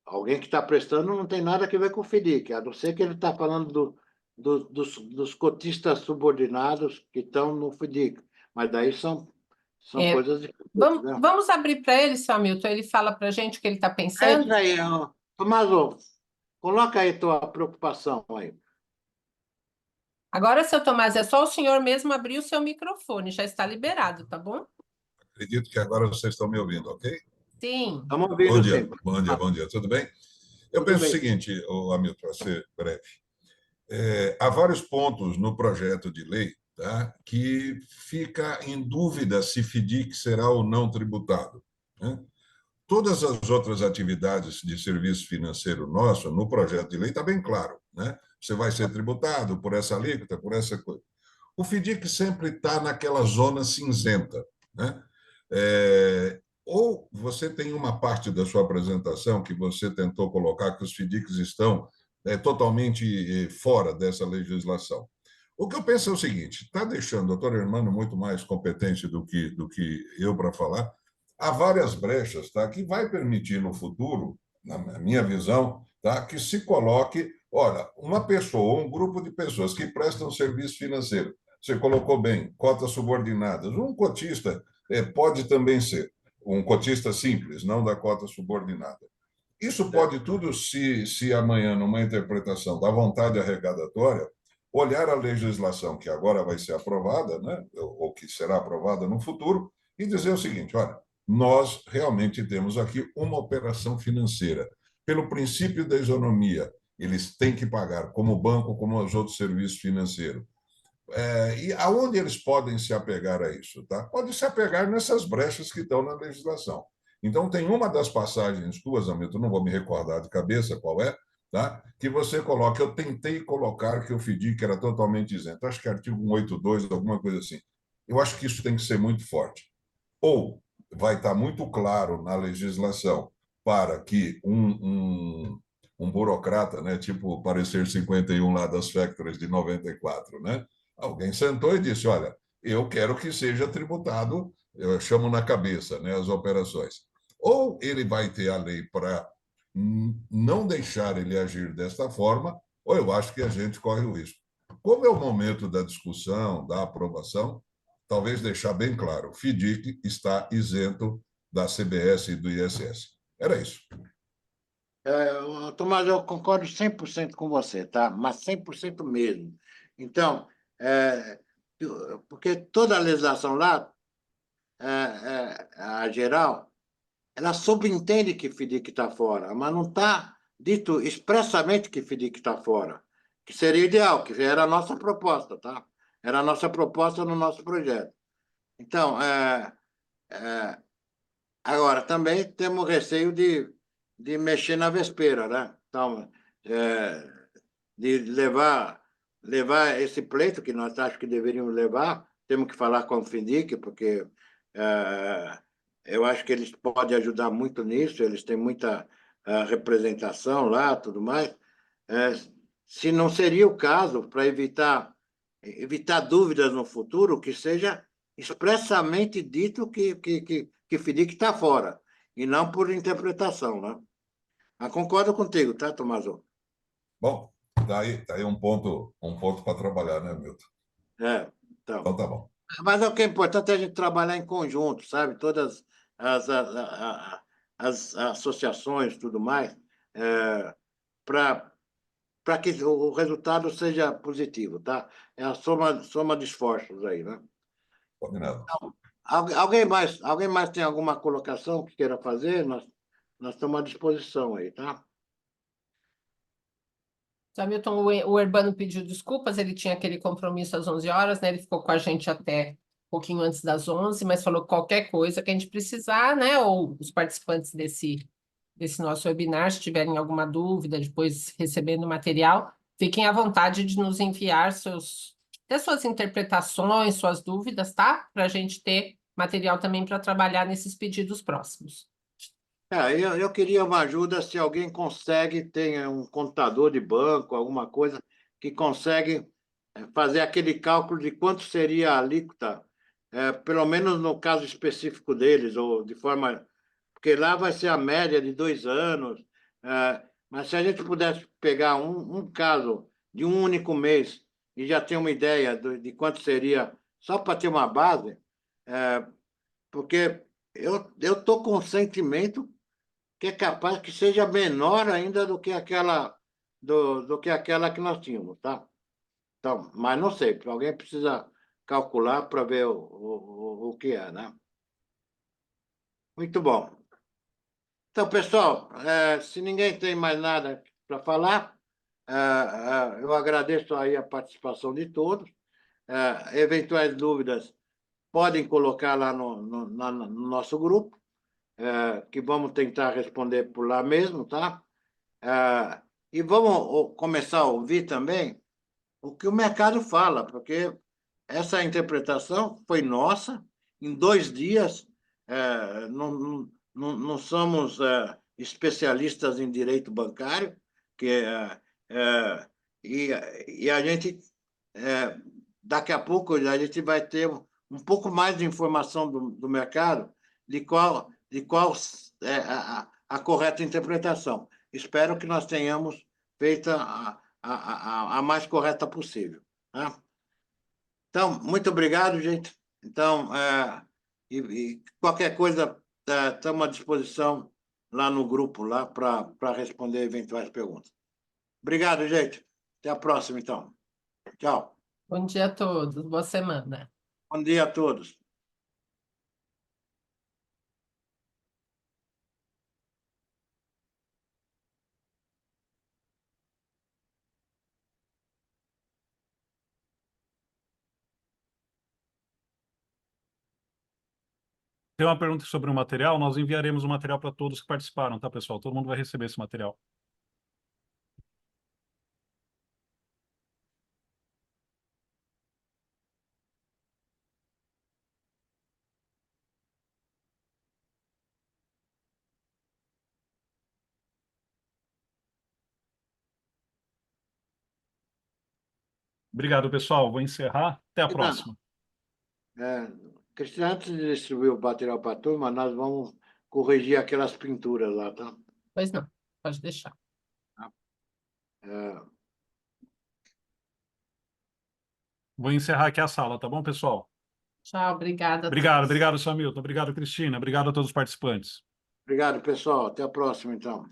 alguém que está prestando não tem nada a ver com o FIDIC, a não ser que ele está falando dos cotistas subordinados que estão no FIDIC. Mas daí são É, coisas diferentes, né? vamos abrir para ele, seu Hamilton, ele fala para a gente o que ele está É pensando. isso aí, Tomaso, coloca aí tua preocupação aí. Agora, seu Tomás, é só o senhor mesmo abrir o seu microfone, já está liberado, tá bom? Acredito que agora vocês estão me ouvindo, ok? Sim. Estamos Bom ouvindo, dia, sim. bom dia, bom dia. Tudo bem? Eu Tudo penso o bem. seguinte, Hamilton, para ser breve. Há vários pontos no projeto de lei, tá, que fica em dúvida se FIDIC será ou não tributado, né? Todas as outras atividades de serviço financeiro nosso, no projeto de lei, está bem claro, né? Você vai ser tributado por essa alíquota, por essa coisa. O FIDIC sempre está naquela zona cinzenta, né? Ou você tem uma parte da sua apresentação que você tentou colocar que os FIDICs estão totalmente fora dessa legislação. O que eu penso é o seguinte: está deixando o doutor Hermano muito mais competente do que eu para falar. Há várias brechas, tá, que vai permitir no futuro, na minha visão, tá, que se coloque, olha, uma pessoa, um grupo de pessoas que prestam serviço financeiro. Você colocou bem, cotas subordinadas. Um cotista pode também ser um cotista simples, não da cota subordinada. Isso pode tudo, se amanhã, numa interpretação da vontade arrecadatória, olhar a legislação que agora vai ser aprovada, né, ou que será aprovada no futuro, e dizer o seguinte: olha, nós realmente temos aqui uma operação financeira. Pelo princípio da isonomia, eles têm que pagar, como o banco, como os outros serviços financeiros. E aonde eles podem se apegar a isso? Tá? Podem se apegar nessas brechas que estão na legislação. Então, tem uma das passagens tuas, Hamilton, não vou me recordar de cabeça qual é, tá? Que você coloca, eu tentei colocar que o FDIC era totalmente isento, acho que é artigo 182, alguma coisa assim. Eu acho que isso tem que ser muito forte. Ou vai estar muito claro na legislação para que um burocrata, né, tipo o parecer 51 lá das factories de 94, né? Alguém sentou e disse, olha, eu quero que seja tributado, eu chamo na cabeça, né, as operações. Ou ele vai ter a lei para não deixar ele agir desta forma, ou eu acho que a gente corre o risco. Como é o momento da discussão, da aprovação, talvez deixar bem claro, o FDIC está isento da CBS e do ISS. Era isso. Tomás, eu concordo 100% com você, tá? Mas 100% mesmo. Então, é, porque toda a legislação lá, a geral, ela subentende que FDIC está fora, mas não está dito expressamente que FDIC está fora, que seria ideal, que era a nossa proposta, tá? Era a nossa proposta no nosso projeto. Então, agora, também temos receio de mexer na vespeira, né? Então, de levar esse pleito, que nós achamos que deveríamos levar, temos que falar com o FINDIC, porque eu acho que eles podem ajudar muito nisso, eles têm muita representação lá, tudo mais. É, se não seria o caso, para evitar dúvidas no futuro, que seja expressamente dito que FIDIC está fora, e não por interpretação, né? Mas concordo contigo, tá, Tomaso? Bom, tá aí um ponto para trabalhar, né, Milton? Então. Então tá bom. Mas o que é importante é a gente trabalhar em conjunto, sabe? Todas as associações e tudo mais, para que o resultado seja positivo, tá? É a soma de esforços aí, né? Combinado. Alguém mais tem alguma colocação que queira fazer? Nós estamos à disposição aí, tá? Hamilton, o Urbano pediu desculpas, ele tinha aquele compromisso às 11 horas, né? Ele ficou com a gente até um pouquinho antes das 11, mas falou que qualquer coisa que a gente precisar, né? Ou os participantes desse nosso webinar, se tiverem alguma dúvida, depois recebendo o material, fiquem à vontade de nos enviar as suas interpretações, suas dúvidas, tá? Para a gente ter material também para trabalhar nesses pedidos próximos. Eu queria uma ajuda se alguém consegue, tem um contador de banco, alguma coisa, que consegue fazer aquele cálculo de quanto seria a alíquota, pelo menos no caso específico deles, ou de forma. Porque lá vai ser a média de 2 anos, mas se a gente pudesse pegar um caso de um único mês e já ter uma ideia de quanto seria, só para ter uma base, porque eu estou com o sentimento que é capaz que seja menor ainda do que aquela que nós tínhamos, tá? Então, mas não sei, alguém precisa calcular para ver o que é, né? Muito bom. Então, pessoal, se ninguém tem mais nada para falar, eu agradeço aí a participação de todos. Eventuais dúvidas podem colocar lá no nosso grupo, que vamos tentar responder por lá mesmo, tá? E vamos começar a ouvir também o que o mercado fala, porque essa interpretação foi nossa, em 2 dias, não somos especialistas em direito bancário, que, e, e a gente, é, daqui a pouco, a gente vai ter um pouco mais de informação do mercado de qual é a correta interpretação. Espero que nós tenhamos feito a mais correta possível. Tá? Então, muito obrigado, gente. Então, e qualquer coisa, estamos à disposição lá no grupo, lá para responder eventuais perguntas. Obrigado, gente. Até a próxima, então. Tchau. Bom dia a todos, boa semana. Bom dia a todos. Tem uma pergunta sobre o material, nós enviaremos o material para todos que participaram, tá, pessoal? Todo mundo vai receber esse material. Obrigado, pessoal. Vou encerrar. Até a próxima. Cristina, antes de distribuir o material para a turma, nós vamos corrigir aquelas pinturas lá, tá? Pois não, pode deixar. É, Vou encerrar aqui a sala, tá bom, pessoal? Tchau, obrigada a Obrigado, todos. obrigado, Samilton. Obrigado, Cristina. Obrigado a todos os participantes. obrigado, pessoal. Até a próxima, então.